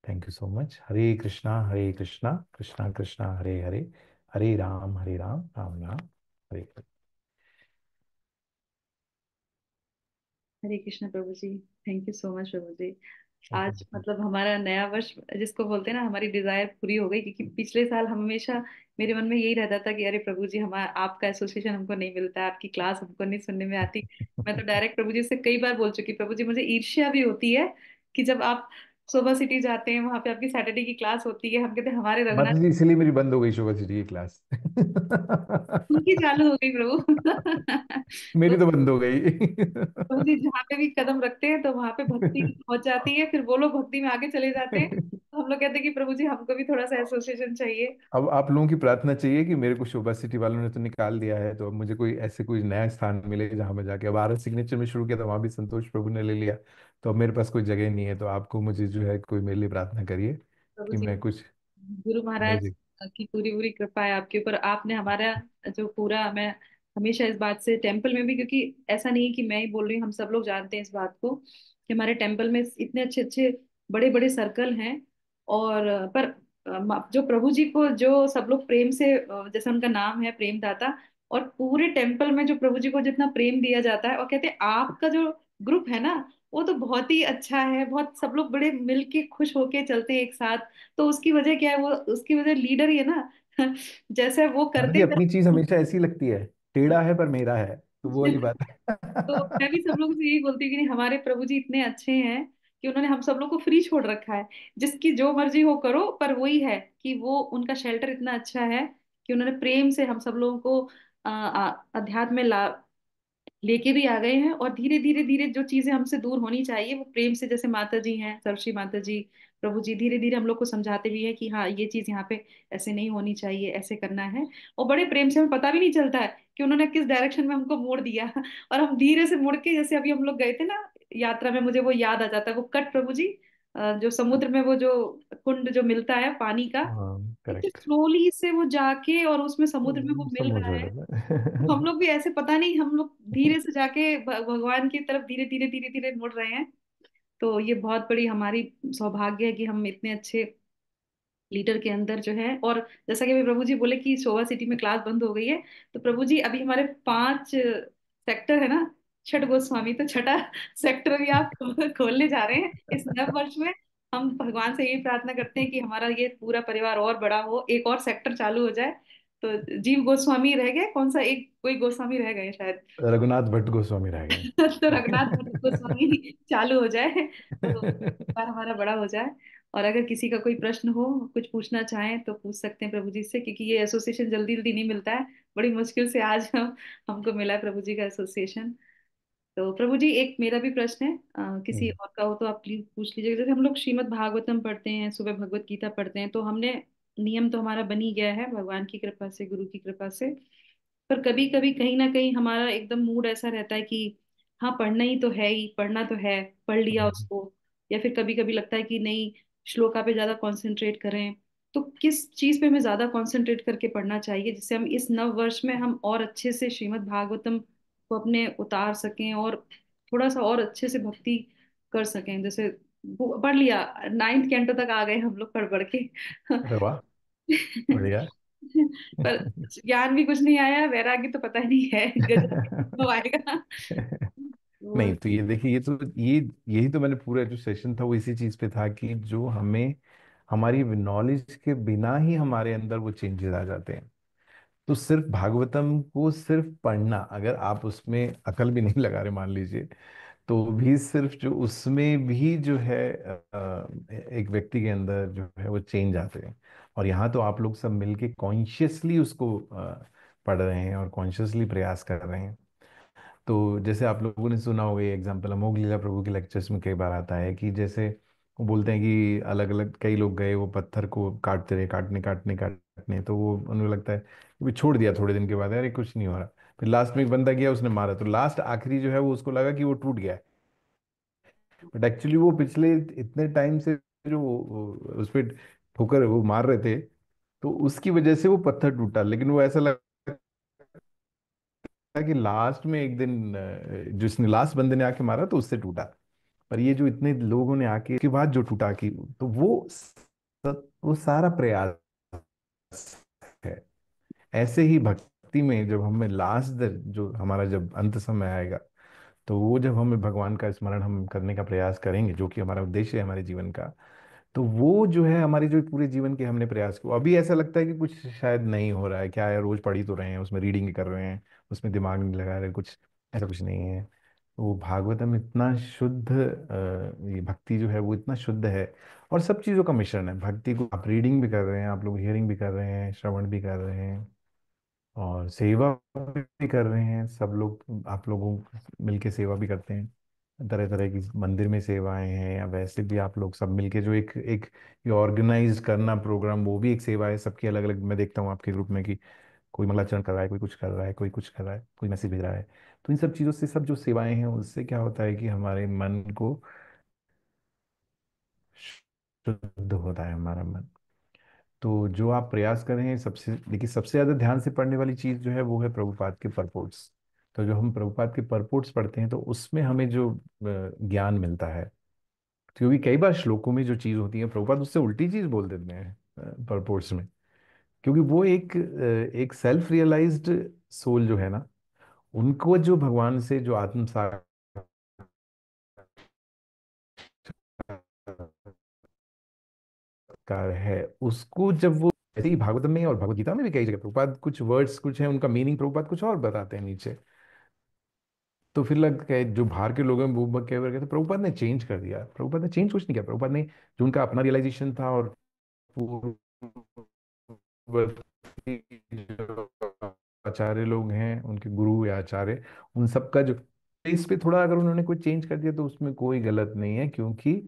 thank you so much. Hare Krishna Krishna Krishna Hare Hare, Hare Ram Ram Ram Hare Hare. Hare Krishna प्रभु जी। थैंक यू सो मच प्रभु जी। Thank आज you. मतलब हमारा नया वर्ष जिसको बोलते हैं ना, हमारी डिजायर पूरी हो गई, क्योंकि पिछले साल हम हमेशा मेरे मन में यही रहता था कि अरे प्रभु जी, हमारा आपका एसोसिएशन हमको नहीं मिलता है, आपकी क्लास हमको नहीं सुनने में आती। मैं तो डायरेक्ट प्रभु जी से कई बार बोल चुकी, प्रभु जी मुझे ईर्ष्या भी होती है कि जब आप शोभा सिटी जाते हैं, वहां पे आपकी सैटरडे की क्लास होती है, हम कहते हैं हमारे माता रघुनाथ जी, इसलिए मेरी बंद हो गई शोभा सिटी की क्लास। उनकी चालू हो गई प्रभु। मेरी तो तो बंद हो गई। प्रभु जी जहाँ पे भी कदम रखते हैं तो वहां पे भक्ति पहुंच जाती है, फिर वो लोग भक्ति में आगे चले जाते हैं, तो हम लोग कहते हैं कि प्रभु जी हमको भी थोड़ा सा एसोसिएशन चाहिए। अब आप लोगों की प्रार्थना चाहिए कि मेरे को शोभा सिटी वालों ने तो निकाल दिया है, तो अब मुझे कोई ऐसे कोई नया स्थान मिले जहां मैं जाके, अब आरएस सिग्नेचर में शुरू किया था, वहां भी संतोष प्रभु ने ले लिया, तो अब मेरे पास कोई जगह नहीं है। तो आपको मुझे जो है कोई मेरे लिए प्रार्थना करिए प्रभु कि जी, मैं कुछ गुरु नई महाराज जगह। की पूरी पूरी कृपा है आपके ऊपर। आपने हमारा जो पूरा, मैं हमेशा इस बात से टेम्पल में भी, क्योंकि ऐसा नहीं है कि मैं ही बोल रही हूँ, हम सब लोग जानते हैं इस बात को कि हमारे टेम्पल में इतने अच्छे अच्छे बड़े बड़े सर्कल हैं, और पर जो प्रभु जी को जो सब लोग प्रेम से, जैसे उनका नाम है प्रेम दाता, और पूरे टेम्पल में जो प्रभु जी को जितना प्रेम दिया जाता है, और कहते हैं आपका जो ग्रुप है ना, वो तो बहुत ही अच्छा है, बहुत सब लोग बड़े मिल के खुश होके चलते हैं एक साथ। तो उसकी वजह क्या है, वो उसकी वजह लीडर ही है ना। जैसे वो माता करते जी, हैं। अपनी चीज हमेशा ऐसी लगती है, टेढ़ा है पर मेरा है, तो वो वाली बात तो मैं भी सब लोगों से यही बोलती हूँ कि नहीं, हमारे प्रभु जी इतने अच्छे हैं कि उन्होंने हम सब लोग को फ्री छोड़ रखा है, जिसकी जो मर्जी हो करो, पर वही है कि वो उनका शेल्टर इतना अच्छा है कि उन्होंने प्रेम से हम सब लोगों को अध्यात्म में ला लेके भी आ गए हैं। और धीरे धीरे धीरे जो चीजें हमसे दूर होनी चाहिए, वो प्रेम से, जैसे माता जी हैं, सरस्वती माता जी, प्रभु जी धीरे धीरे हम लोग को समझाते भी है कि हाँ ये चीज यहाँ पे ऐसे नहीं होनी चाहिए, ऐसे करना है। और बड़े प्रेम से, हमें पता भी नहीं चलता है कि उन्होंने किस डायरेक्शन में हमको मोड़ दिया। और हम धीरे से मुड़ के, जैसे अभी हम लोग गए थे ना यात्रा में, मुझे वो याद आ जाता है, वो कट प्रभु जी, जो समुद्र में वो जो कुंड जो मिलता है पानी का, हाँ, इतने करेक्ट। स्लोली से वो जाके और उसमें समुद्र में वो मिल समझ रहा में है। आता हम लोग भी ऐसे, पता नहीं, हम लोग धीरे से जाके भगवान की तरफ धीरे धीरे धीरे धीरे मुड़ रहे हैं। तो ये बहुत बड़ी हमारी सौभाग्य है कि हम इतने अच्छे लीडर के अंदर जो है। और जैसा कि अभी प्रभु जी बोले कि शोभा सिटी में क्लास बंद हो गई है, तो प्रभु जी अभी हमारे 5 सेक्टर है ना, छठ गोस्वामी, तो छठा सेक्टर भी आप खोलने जा रहे हैं इस नव वर्ष में। हम भगवान से यही प्रार्थना करते हैं कि हमारा ये पूरा परिवार और बड़ा हो, एक और सेक्टर चालू हो जाए। तो जीव गोस्वामी रह गए, कौन सा एक कोई गोस्वामी रह गए शायद। रघुनाथ भट्ट गोस्वामी रह गए। तो रघुनाथ भट्ट गोस्वामी चालू हो जाए, तो परिवार हमारा बड़ा हो जाए। और अगर किसी का कोई प्रश्न हो, कुछ पूछना चाहें, तो पूछ सकते हैं प्रभु जी से, क्योंकि ये एसोसिएशन जल्दी जल्दी नहीं मिलता है, बड़ी मुश्किल से आज हमको मिला है प्रभु जी का एसोसिएशन। तो प्रभु जी एक मेरा भी प्रश्न है, किसी हम्म, और का हो तो आप प्लीज पूछ लीजिएगा। जैसे हम लोग श्रीमद् भागवतम पढ़ते हैं, सुबह भगवत गीता पढ़ते हैं, तो हमने नियम तो हमारा बन ही गया है भगवान की कृपा से, गुरु की कृपा से। पर कभी कभी कहीं ना कहीं हमारा एकदम मूड ऐसा रहता है कि हाँ पढ़ना ही तो है, ही पढ़ना तो है, पढ़ लिया हम्म। उसको। या फिर कभी कभी लगता है कि नहीं, श्लोका पे ज्यादा कंसंट्रेट करें। तो किस चीज पे हमें ज्यादा कंसंट्रेट करके पढ़ना चाहिए, जिससे हम इस नव वर्ष में हम और अच्छे से श्रीमद् भागवतम को अपने उतार सकें, और थोड़ा सा और अच्छे से भक्ति कर सकें। जैसे वो पढ़ लिया, 9th कैंटो तक आ गए हम लोग पढ़ पढ़ के। अरे वाह, बढ़िया। पर ज्ञान भी कुछ नहीं आया, वैराग्य तो पता नहीं है गजब कब आएगा। वो नहीं तो ये देखिए, ये यही तो मैंने पूरा जो सेशन था वो इसी चीज पे था कि जो हमें हमारी नॉलेज के बिना ही हमारे अंदर वो चेंजेस आ जाते हैं। तो सिर्फ भागवतम को सिर्फ पढ़ना, अगर आप उसमें अकल भी नहीं लगा रहे मान लीजिए, तो भी सिर्फ जो उसमें भी जो है एक व्यक्ति के अंदर जो है वो चेंज आते हैं। और यहाँ तो आप लोग सब मिलके कॉन्शियसली उसको पढ़ रहे हैं और कॉन्शियसली प्रयास कर रहे हैं। तो जैसे आप लोगों ने सुना होगा ये एग्जाम्पल अमोघ लीला प्रभु के लेक्चर्स में कई बार आता है कि जैसे वो बोलते हैं कि अलग अलग कई लोग गए, वो पत्थर को काटते रहे, काटने काटने काटने, तो वो उन्हें लगता है कि भी छोड़ दिया, थोड़े दिन के बाद यार ये कुछ नहीं हो रहा। फिर लास्ट में एक बंदा गया, उसने मारा, तो लास्ट आखिरी जो है वो उसको लगा कि वो टूट गया, बट एक्चुअली वो पिछले इतने टाइम से जो उस पे ठोकर वो मार रहे थे, तो उसकी वजह से वो पत्थर टूटा। लेकिन वो ऐसा लगा कि लास्ट में एक दिन जिसने लास्ट बंदे ने आके मारा तो उससे टूटा। पर ये जो इतने लोगों ने आके के बाद जो टूटा की, तो वो सारा प्रयास है। ऐसे ही भक्ति में जब हमें लास्ट जो हमारा जब अंत समय आएगा, तो वो जब हमें भगवान का स्मरण हम करने का प्रयास करेंगे, जो कि हमारा उद्देश्य है हमारे जीवन का, तो वो जो है हमारे जो पूरे जीवन के हमने प्रयास किया, अभी ऐसा लगता है कि कुछ शायद नहीं हो रहा है, क्या है, रोज पढ़ ही तो रहे हैं, उसमें रीडिंग कर रहे हैं, उसमें दिमाग नहीं लगा रहे कुछ, ऐसा कुछ नहीं है। वो भागवतम इतना शुद्ध ये भक्ति जो है वो इतना शुद्ध है, और सब चीज़ों का मिश्रण है। भक्ति को आप रीडिंग भी कर रहे हैं, आप लोग हियरिंग भी कर रहे हैं, श्रवण भी कर रहे हैं, और सेवा भी कर रहे हैं सब लोग, आप लोगों मिलके सेवा भी करते हैं, तरह तरह की मंदिर में सेवाएं हैं, या वैसे भी आप लोग सब मिलके जो एक एक ये ऑर्गेनाइज करना प्रोग्राम, वो भी एक सेवा है सबकी अलग अलग। मैं देखता हूँ आपके ग्रुप में कि कोई मंगलाचरण कर रहा है, कोई कुछ कर रहा है, कोई कुछ कर रहा है, कोई मैसेज भेज रहा है। तो इन सब चीज़ों से, सब जो सेवाएं हैं उससे क्या होता है कि हमारे मन को शुद्ध होता है हमारा मन। तो जो आप प्रयास कर रहे हैं, सबसे देखिए सबसे ज्यादा ध्यान से पढ़ने वाली चीज जो है वो है प्रभुपाद के परपोर्ट्स। तो जो हम प्रभुपाद के परपोर्ट्स पढ़ते हैं, तो उसमें हमें जो ज्ञान मिलता है, क्योंकि कई बार श्लोकों में जो चीज होती है प्रभुपाद उससे उल्टी चीज बोल देते हैं परपोर्ट्स में। क्योंकि वो एक सेल्फ रियलाइज्ड सोल जो है ना, उनको जो भगवान से जो आत्म साक्षात्कार है, उसको जब वो ऐसे ही भागवत में और भगवत गीता में भी कई जगह प्रभुपाद कुछ वर्ड्स कुछ है, उनका मीनिंग प्रभुपाद कुछ और बताते हैं नीचे। तो फिर लगता है जो बाहर के लोग हैं वो कह रहे थे प्रभुपाद ने चेंज कर दिया। प्रभुपाद ने चेंज कुछ नहीं किया। प्रभुपाद ने जो उनका अपना रियलाइजेशन था, और जो आचार्य लोग हैं, उनके गुरु या आचार्य, उन सबका जो इस पे थोड़ा अगर उन्होंने कोई चेंज कर दिया तो उसमें कोई गलत नहीं है, क्योंकि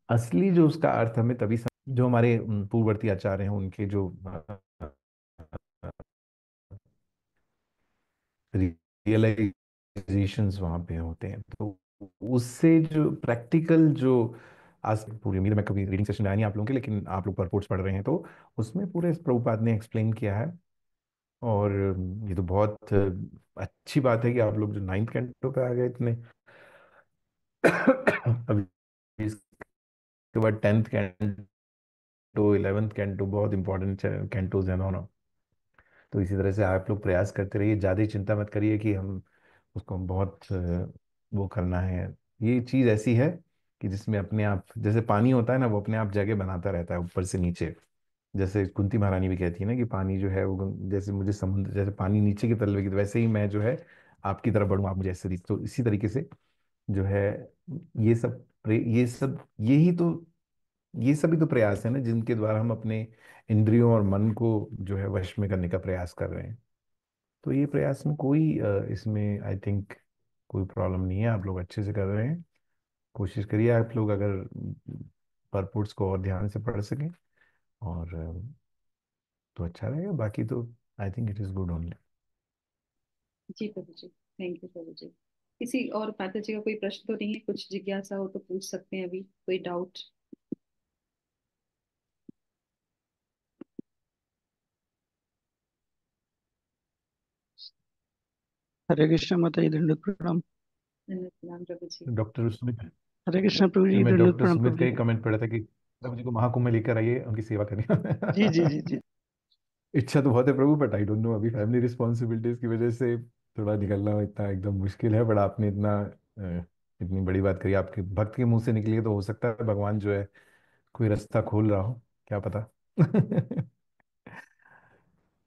असली जो उसका अर्थ हमें तभी जो हमारे पूर्ववर्ती आचार्य हैं उनके जो रियलाइजेशंस वहाँ पे होते हैं, तो उससे जो प्रैक्टिकल जो आज पूरी उम्मीद है मैं कभी रीडिंग सेशन में आया नहीं आप लोगों के, लेकिन आप लोग परपोर्ट्स पढ़ रहे हैं तो उसमें पूरे प्रभुपाद ने एक्सप्लेन किया है। और ये तो बहुत अच्छी बात है कि आप लोग जो नाइन्थ कैंटो पे आ गए इतने अभी इसके बाद 10th कैंटो, 11th कैंटो बहुत इंपॉर्टेंट कैंटोज हैं दोनों। तो इसी तरह से आप लोग प्रयास करते रहिए, ज़्यादा ही चिंता मत करिए कि हम उसको हम बहुत वो करना है। ये चीज़ ऐसी है कि जिसमें अपने आप, जैसे पानी होता है ना, वो अपने आप जगह बनाता रहता है ऊपर से नीचे। जैसे कुंती महारानी भी कहती है ना कि पानी जो है वो जैसे मुझे समुद्र, जैसे पानी नीचे की तरफ की, वैसे ही मैं जो है आपकी तरफ बढ़ूँ, आप मुझे ऐसे तो इसी तरीके से जो है ये सब ये सभी तो प्रयास है ना, जिनके द्वारा हम अपने इंद्रियों और मन को जो है वश में करने का प्रयास कर रहे हैं। तो ये प्रयास में कोई इसमें आई थिंक कोई प्रॉब्लम नहीं है, आप लोग अच्छे से कर रहे हैं। कोशिश करिए आप लोग अगर परपुट्स को और ध्यान से पढ़ सकें, और तो अच्छा रहेगा, बाकी तो I think it is good only. जी प्रभु जी, थैंक यू प्रभु जी। किसी और माता जी का कोई प्रश्न तो नहीं है? कुछ जिज्ञासा हो तो पूछ सकते हैं, अभी कोई डाउट? हरे कृष्ण माता जी, दंडवत प्रणाम। धन्यवाद प्रणाम प्रभु जी। डॉक्टर सुमित, हरे कृष्ण प्रभु जी, मैं दंडवत डॉक्टर प्रणाम सुमित प्रभु का जी। एक कमेंट पढ़ा था कि प्रभु जी को महाकुंभ में लेकर आइए, उनकी सेवा करनी। जी जी जी जी। इच्छा तो बहुत है प्रभु, बट आई डोंट नो, अभी फैमिली रिस्पॉन्सिबिलिटीज की वजह से थोड़ा निकलना इतना एकदम मुश्किल है। बट आपने इतनी बड़ी बात करी, आपके भक्त के मुंह से निकली है, तो हो सकता है भगवान जो है कोई रास्ता खोल रहा हो, क्या पता।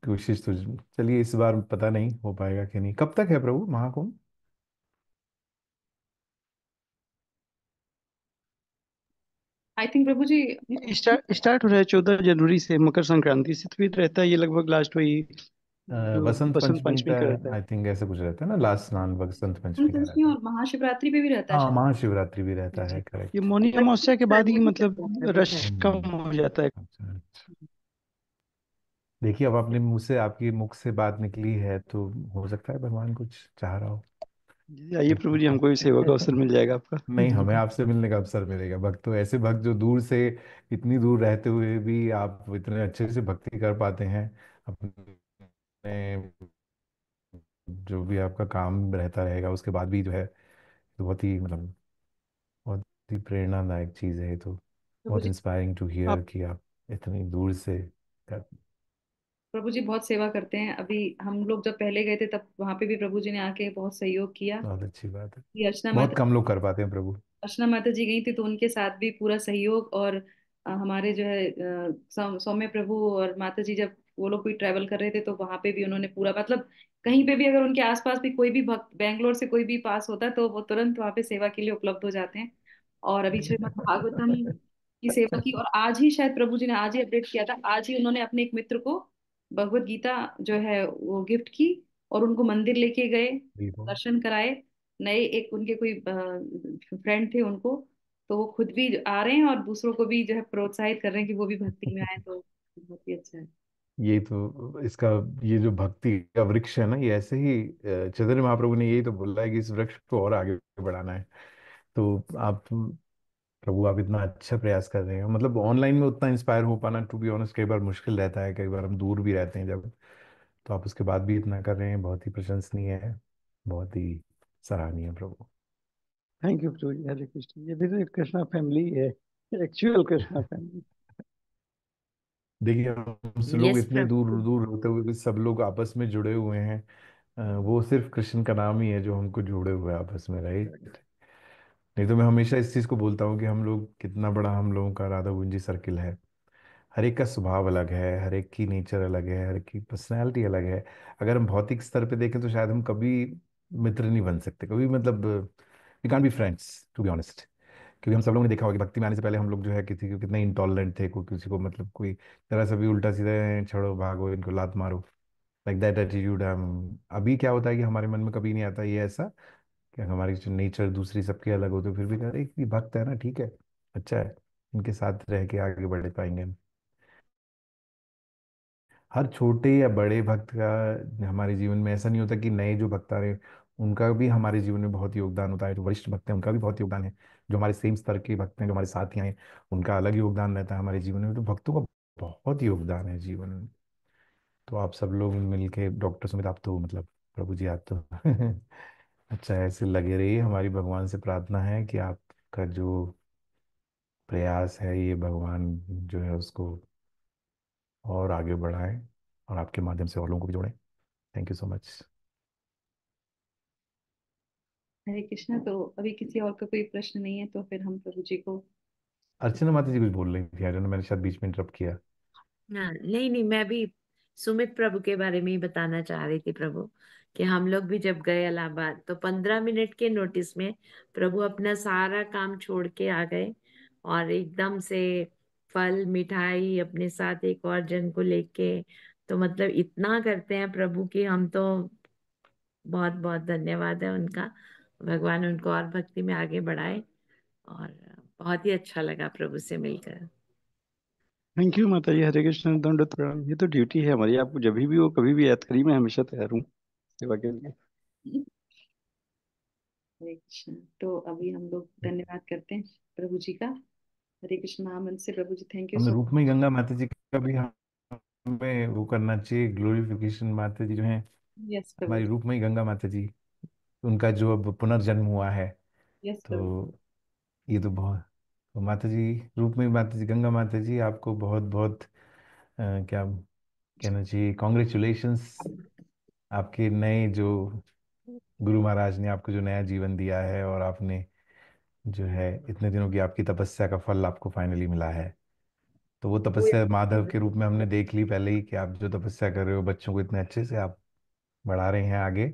कोशिश तो, चलिए इस बार पता नहीं हो पाएगा कि नहीं। कब तक है प्रभु महाकुंभ? आई थिंक प्रभु जी स्टार्ट स्टार्ट हो रहा है 14 जनवरी से, मकर संक्रांति से, तो फिर रहता है ये लगभग लास्ट वही जो बसंत बसंत पंचमी पंचमी का, का रहता है। आई थिंक ऐसे कुछ रहता है ना, लास्ट स्नान बसंत पंचमी बसंत का पंचमी रहता है। और महाशिवरात्रि पे भी रहता है हाँ, शायद। महाशिवरात्रि भी रहता जी, है, ये करेक्ट। मौनी अमावस्या के बाद ही मतलब रश हम्म। कम हो जाता है। अच्छा अच्छा। देखिए, अब अपने मुंह से, आपकी मुख से बात निकली है, तो हो सकता है भगवान कुछ चाह रहा हो। जी, आइए प्रभु जी, हमको भी सेवा का अवसर मिल जाएगा आपका। नहीं, हमें बिल्कुल। आपसे मिलने का अवसर मिलेगा। भक्त तो ऐसे भक्त जो दूर से, इतनी दूर रहते हुए भी आप इतने अच्छे से भक्ति कर पाते हैं। अपने जो भी आपका काम रहता रहेगा उसके बाद भी जो है, तो बहुत ही मतलब बहुत ही प्रेरणादायक चीज़ है ये तो। प्रभु बहुत जी, इंस्पायरिंग टू हियर आप कि आप इतनी दूर से कर। प्रभु जी बहुत सेवा करते हैं। अभी हम लोग जब पहले गए थे तब वहां पे भी प्रभु जी ने आके बहुत सहयोग किया। बहुत अच्छी बात है। ये अर्चना बहुत माता, कम लोग कर पाते हैं प्रभु। अर्चना माता जी गई थी तो उनके साथ भी पूरा सहयोग। और हमारे जो है सौम्य प्रभु और माता जी, जब वो लोग कोई ट्रैवल कर रहे थे तो वहां पे भी उन्होंने पूरा मतलब, कहीं पे भी अगर उनके आसपास भी कोई भी भक्त बैंगलोर से कोई भी पास होता है तो वो तुरंत वहां पे सेवा के लिए उपलब्ध हो जाते हैं। और अभी श्रीमद् भागवतम की सेवा की। और आज ही शायद प्रभु जी ने आज ही अपडेट किया था, आज ही उन्होंने अपने एक मित्र को भगवत गीता जो है वो गिफ्ट की और उनको मंदिर लेके गए, दर्शन कराए। नए एक उनके कोई फ्रेंड थे उनको, तो वो खुद भी आ रहे हैं और दूसरों को भी जो है प्रोत्साहित कर रहे हैं कि वो भी भक्ति में आए, तो बहुत ही अच्छा है। ये तो इसका, ये जो भक्ति का वृक्ष है ना, ये ऐसे ही चैतन्य महाप्रभु ने यही तो बोला है कि इस वृक्ष को और आगे बढ़ाना है। तो आप प्रभु, आप इतना अच्छा प्रयास कर रहे हैं। मतलब ऑनलाइन में उतना इंस्पायर हो पाना, टू बी ऑनेस्ट, कई बार मुश्किल रहता है, कई बार हम दूर भी रहते हैं जब, तो आप उसके बाद भी इतना कर रहे हैं, बहुत ही प्रशंसनीय है, बहुत ही सराहनीय है प्रभु। थैंक यू प्रभु जी, हरे कृष्ण। ये भी तो एक कृष्णा फैमिली है, एक्चुअल कृष्णा फैमिली। देखिए, हम सब लोग यस इतने दूर प्रभु। दूर होते हुए भी सब लोग आपस में जुड़े हुए हैं। वो सिर्फ कृष्ण का नाम ही है जो हमको जोड़े हुए है आपस में, राइट। नहीं तो मैं हमेशा इस चीज को बोलता हूँ कि हम लोग कितना बड़ा, हम लोगों का राधा कुंजी सर्किल है। हर एक का स्वभाव अलग है, हर एक की नेचर अलग है, हर एक की पर्सनैलिटी अलग है। अगर हम भौतिक स्तर पे देखें तो शायद हम कभी मित्र नहीं बन सकते कभी, मतलब we can't be friends, to be honest. क्योंकि हम सब लोगों ने देखा होगा कि भक्ति में आने से पहले हम लोग जो है किसी को कितने इंटॉलरेंट थे, कोई किसी को मतलब कोई जरा सा भी उल्टा सीधा है, छोड़ो भागो इनको लात मारो, लाइक दैट एटीट्यूड। हम अभी क्या होता है कि हमारे मन में कभी नहीं आता ये ऐसा कि हमारी जो नेचर दूसरी सबके अलग हो, तो फिर भी कहते हैं, एक भी भक्त है ना, ठीक है, अच्छा है, इनके साथ रह के आगे बढ़ पाएंगे हम। हर छोटे या बड़े भक्त का हमारे जीवन में ऐसा नहीं होता कि नए जो भक्त आ रहे हैं उनका भी हमारे जीवन में बहुत योगदान होता है, जो वरिष्ठ भक्त हैं उनका भी बहुत योगदान है, जो हमारे सेम स्तर के भक्त हैं जो हमारे साथ ही आए उनका अलग योगदान रहता है हमारे जीवन में। तो भक्तों का बहुत योगदान है जीवन में। तो आप सब लोग मिलके, डॉक्टर सुमित आप तो मतलब, प्रभु जी आप तो अच्छा, ऐसे लगे रहिए। हमारी भगवान से प्रार्थना है कि आपका जो प्रयास है ये भगवान जो है उसको और आगे बढ़ाए, और आपके माध्यम से और लोगों को भी जोड़ें। Thank you so much. Hare Krishna. तो अभी किसी और का कोई प्रश्न नहीं है तो फिर हम प्रभु जी को। अर्चना माता जी कुछ बोल रही थी, आई डोंट नो, मैंने शायद बीच में इंटरप्ट किया। हाँ, नहीं नहीं, मैं भी सुमित प्रभु के बारे में ही बताना चाह रही थी प्रभु, कि हम लोग भी जब गए इलाहाबाद तो 15 मिनट के नोटिस में प्रभु अपना सारा काम छोड़ के आ गए, और एकदम से फल मिठाई अपने साथ एक और जन को लेके। तो मतलब इतना करते हैं प्रभु की, हम तो बहुत बहुत धन्यवाद है उनका। भगवान उनको और भक्ति में आगे बढ़ाए। और बहुत ही अच्छा लगा प्रभु से मिलकर। थैंक यू माता जी, हरे कृष्ण, दंडवत प्रणाम। ये तो ड्यूटी है हमारी, आपको जब भी हो कभी भी याद करिए, मैं हमेशा तैयार हूँ सेवा के लिए। हरे कृष्ण। तो अभी हम लोग धन्यवाद करते हैं प्रभु जी का। हरे कृष्ण महामंत्र से प्रभु जी थैंक यू हमें सो रूपमयी गंगा माता जी का भी हमें वो करना चाहिए, ग्लोरिफिकेशन। माता जी जो है मच। यस प्रभु। हमारी रूपमयी गंगा माता जी, उनका जो अब पुनर्जन्म हुआ है, यस प्रभु। तो ये तो बहुत, तो माता जी, रूपमयी माता जी, गंगा माता जी, आपको बहुत बहुत क्या कहना चाहिए कॉन्ग्रेचुलेशंस, आपके नए जो गुरु महाराज ने आपको जो नया जीवन दिया है, और आपने जो है इतने दिनों की आपकी तपस्या का फल आपको फाइनली मिला है। तो वो तपस्या माधव के रूप में हमने देख ली पहले ही, कि आप जो तपस्या कर रहे हो बच्चों को इतने अच्छे से आप बढ़ा रहे हैं आगे।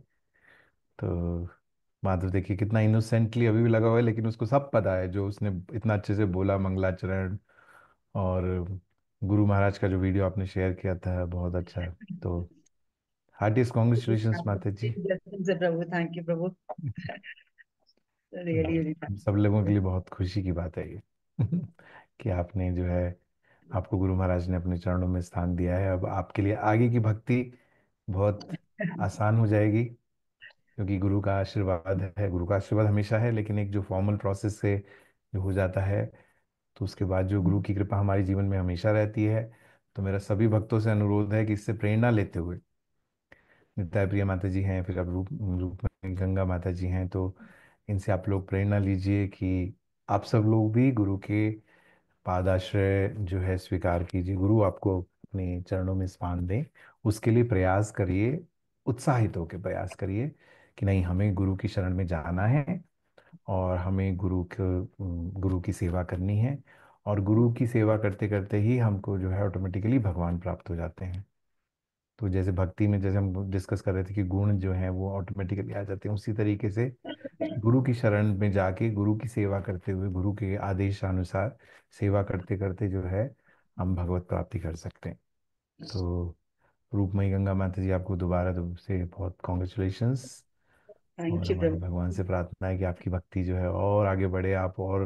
तो माधव देखिए कितना इनोसेंटली अभी भी लगा हुआ है, लेकिन उसको सब पता है जो उसने इतना अच्छे से बोला, मंगलाचरण और गुरु महाराज का जो वीडियो आपने शेयर किया था बहुत अच्छा है। तो हार्टिएस्ट कॉन्ग्रेचुलेशंस माता जी। प्रभु, थैंक यू प्रभु, रियली हम सब लोगों के लिए बहुत खुशी की बात है ये कि आपने जो है, आपको गुरु महाराज ने अपने चरणों में स्थान दिया है। अब आपके लिए आगे की भक्ति बहुत आसान हो जाएगी, क्योंकि गुरु का आशीर्वाद है। गुरु का आशीर्वाद हमेशा है, लेकिन एक जो फॉर्मल प्रोसेस से जो हो जाता है, तो उसके बाद जो गुरु की कृपा हमारे जीवन में हमेशा रहती है। तो मेरा सभी भक्तों से अनुरोध है कि इससे प्रेरणा लेते हुए, नित्य प्रिय माता जी हैं, फिर अब रूप रूप में गंगा माता जी हैं, तो इनसे आप लोग प्रेरणा लीजिए कि आप सब लोग भी गुरु के पादाश्रय जो है स्वीकार कीजिए, गुरु आपको अपने चरणों में स्थान दें, उसके लिए प्रयास करिए, उत्साहित होकर प्रयास करिए कि नहीं, हमें गुरु की शरण में जाना है और हमें गुरु की सेवा करनी है। और गुरु की सेवा करते करते ही हमको जो है ऑटोमेटिकली भगवान प्राप्त हो जाते हैं। तो जैसे भक्ति में जैसे हम डिस्कस कर रहे थे कि गुण जो हैं वो ऑटोमेटिकली आ जाते हैं, उसी तरीके से गुरु की शरण में जाके गुरु की सेवा करते हुए, गुरु के आदेशानुसार सेवा करते करते जो है हम भगवत प्राप्ति कर सकते हैं। तो रूपमयी गंगा माता जी, आपको दोबारा से बहुत कॉन्ग्रेचुलेशंस। और थैंक यू हमारी प्रभु। भगवान से प्रार्थना है कि आपकी भक्ति जो है और आगे बढ़े, आप और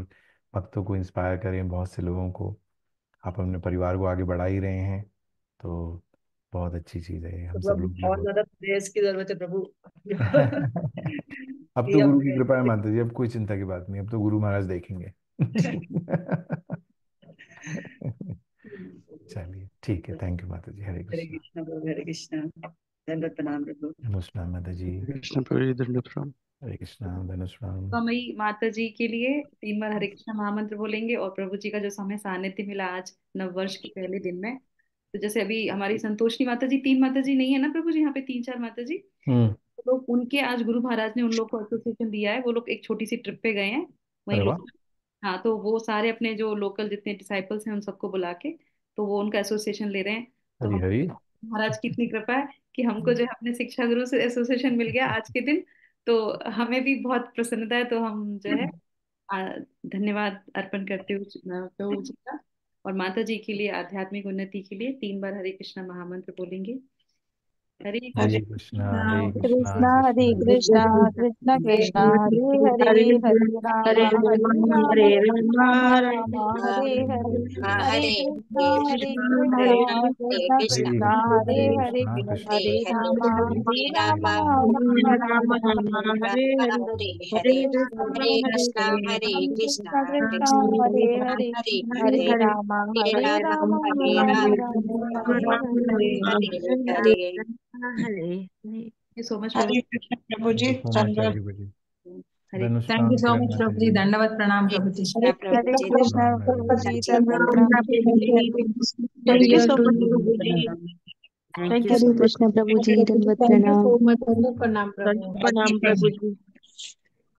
भक्तों को इंस्पायर करें, बहुत से लोगों को। आप अपने परिवार को आगे बढ़ा ही रहे हैं, तो बहुत अच्छी चीज़ है ये, हम सब प्रभु लोग के लिए और बहुत ज्यादा प्रेयर्स की जरूरत है प्रभु अब कि तो गुरु की अपने कृपा है माता जी, अब कोई चिंता की बात नहीं, अब तो गुरु महाराज देखेंगे चलिए ठीक है, थैंक यू माता जी। हरे हरे कृष्णा। कृष्णा प्रभु, हरे कृष्णा, दंडवत प्रणाम प्रभु। नमस्कार माता जी। कृष्ण प्रभु जी, दंडवत प्रणाम। हरे कृष्णा, धनुष प्रणाम। तो मई माता जी के लिए 3 बार हरे कृष्णा महामंत्र बोलेंगे, और प्रभु जी का जो समय सानिध्य मिला आज नव वर्ष के पहले दिन में। तो जैसे अभी हमारी संतोषनी माता जी, 3 माता जी नहीं है ना प्रभु जी, यहाँ पे 3-4 माता जी, हम्म। तो उनके आज गुरु महाराज ने उन लोग को एसोसिएशन दिया है, वो लोग एक छोटी सी ट्रिप पे गए हैं वहीं अरे वाह। लोग। हाँ, तो वो सारे अपने जो लोकल जितने डिसाइपल्स हैं उन सबको बुला के, तो वो उनका एसोसिएशन ले रहे हैं। तो हरी हम हरी। महाराज की इतनी कृपा है कि हमको जो है अपने शिक्षा गुरु से एसोसिएशन मिल गया आज के दिन। तो हमें भी बहुत प्रसन्नता है, तो हम जो है धन्यवाद अर्पण करते हुए प्रभु जी का। और माता जी के लिए आध्यात्मिक उन्नति के लिए 3 बार हरे कृष्णा महामंत्र बोलेंगे। Hare Hare Krishna Krishna, Hare Krishna, Krishna Hare Krishna, Krishna Krishna Hare Hare, Hare Ram Hare Ram Ram Ram Hare Hare, Hare Hare Krishna Krishna Hare Krishna Hare Hare, Krishna, Krishna Hare Ram Ram Ram Hare Hare Krishna Hare Krishna Krishna Krishna Krishna Hare Hare, Hare Hare Ram Hare Ram Ram Hare Hare. Hare Hare you so much प्रभु। हरे कृष्ण प्रभु थैंक जी, यू सो मच धन्यवाद। Everybody. Hare Dhanush thank you प्रणाम सो किरण मच माता प्रभु जी, जी। दंडवत प्रणाम प्रभु जी। कृष्णा प्रभु हरे जी, कृष्णा प्रणाम हरे प्रभु जी, कृष्णा। दंडवत प्रणाम। Thank you Dear so to much you, प्रभु जी, प्रणाम। Thank Thank you you so so much. much, प्रभु जी, धन्यवाद प्रणाम। प्रणाम प्रभु। प्रणाम प्रभु जी।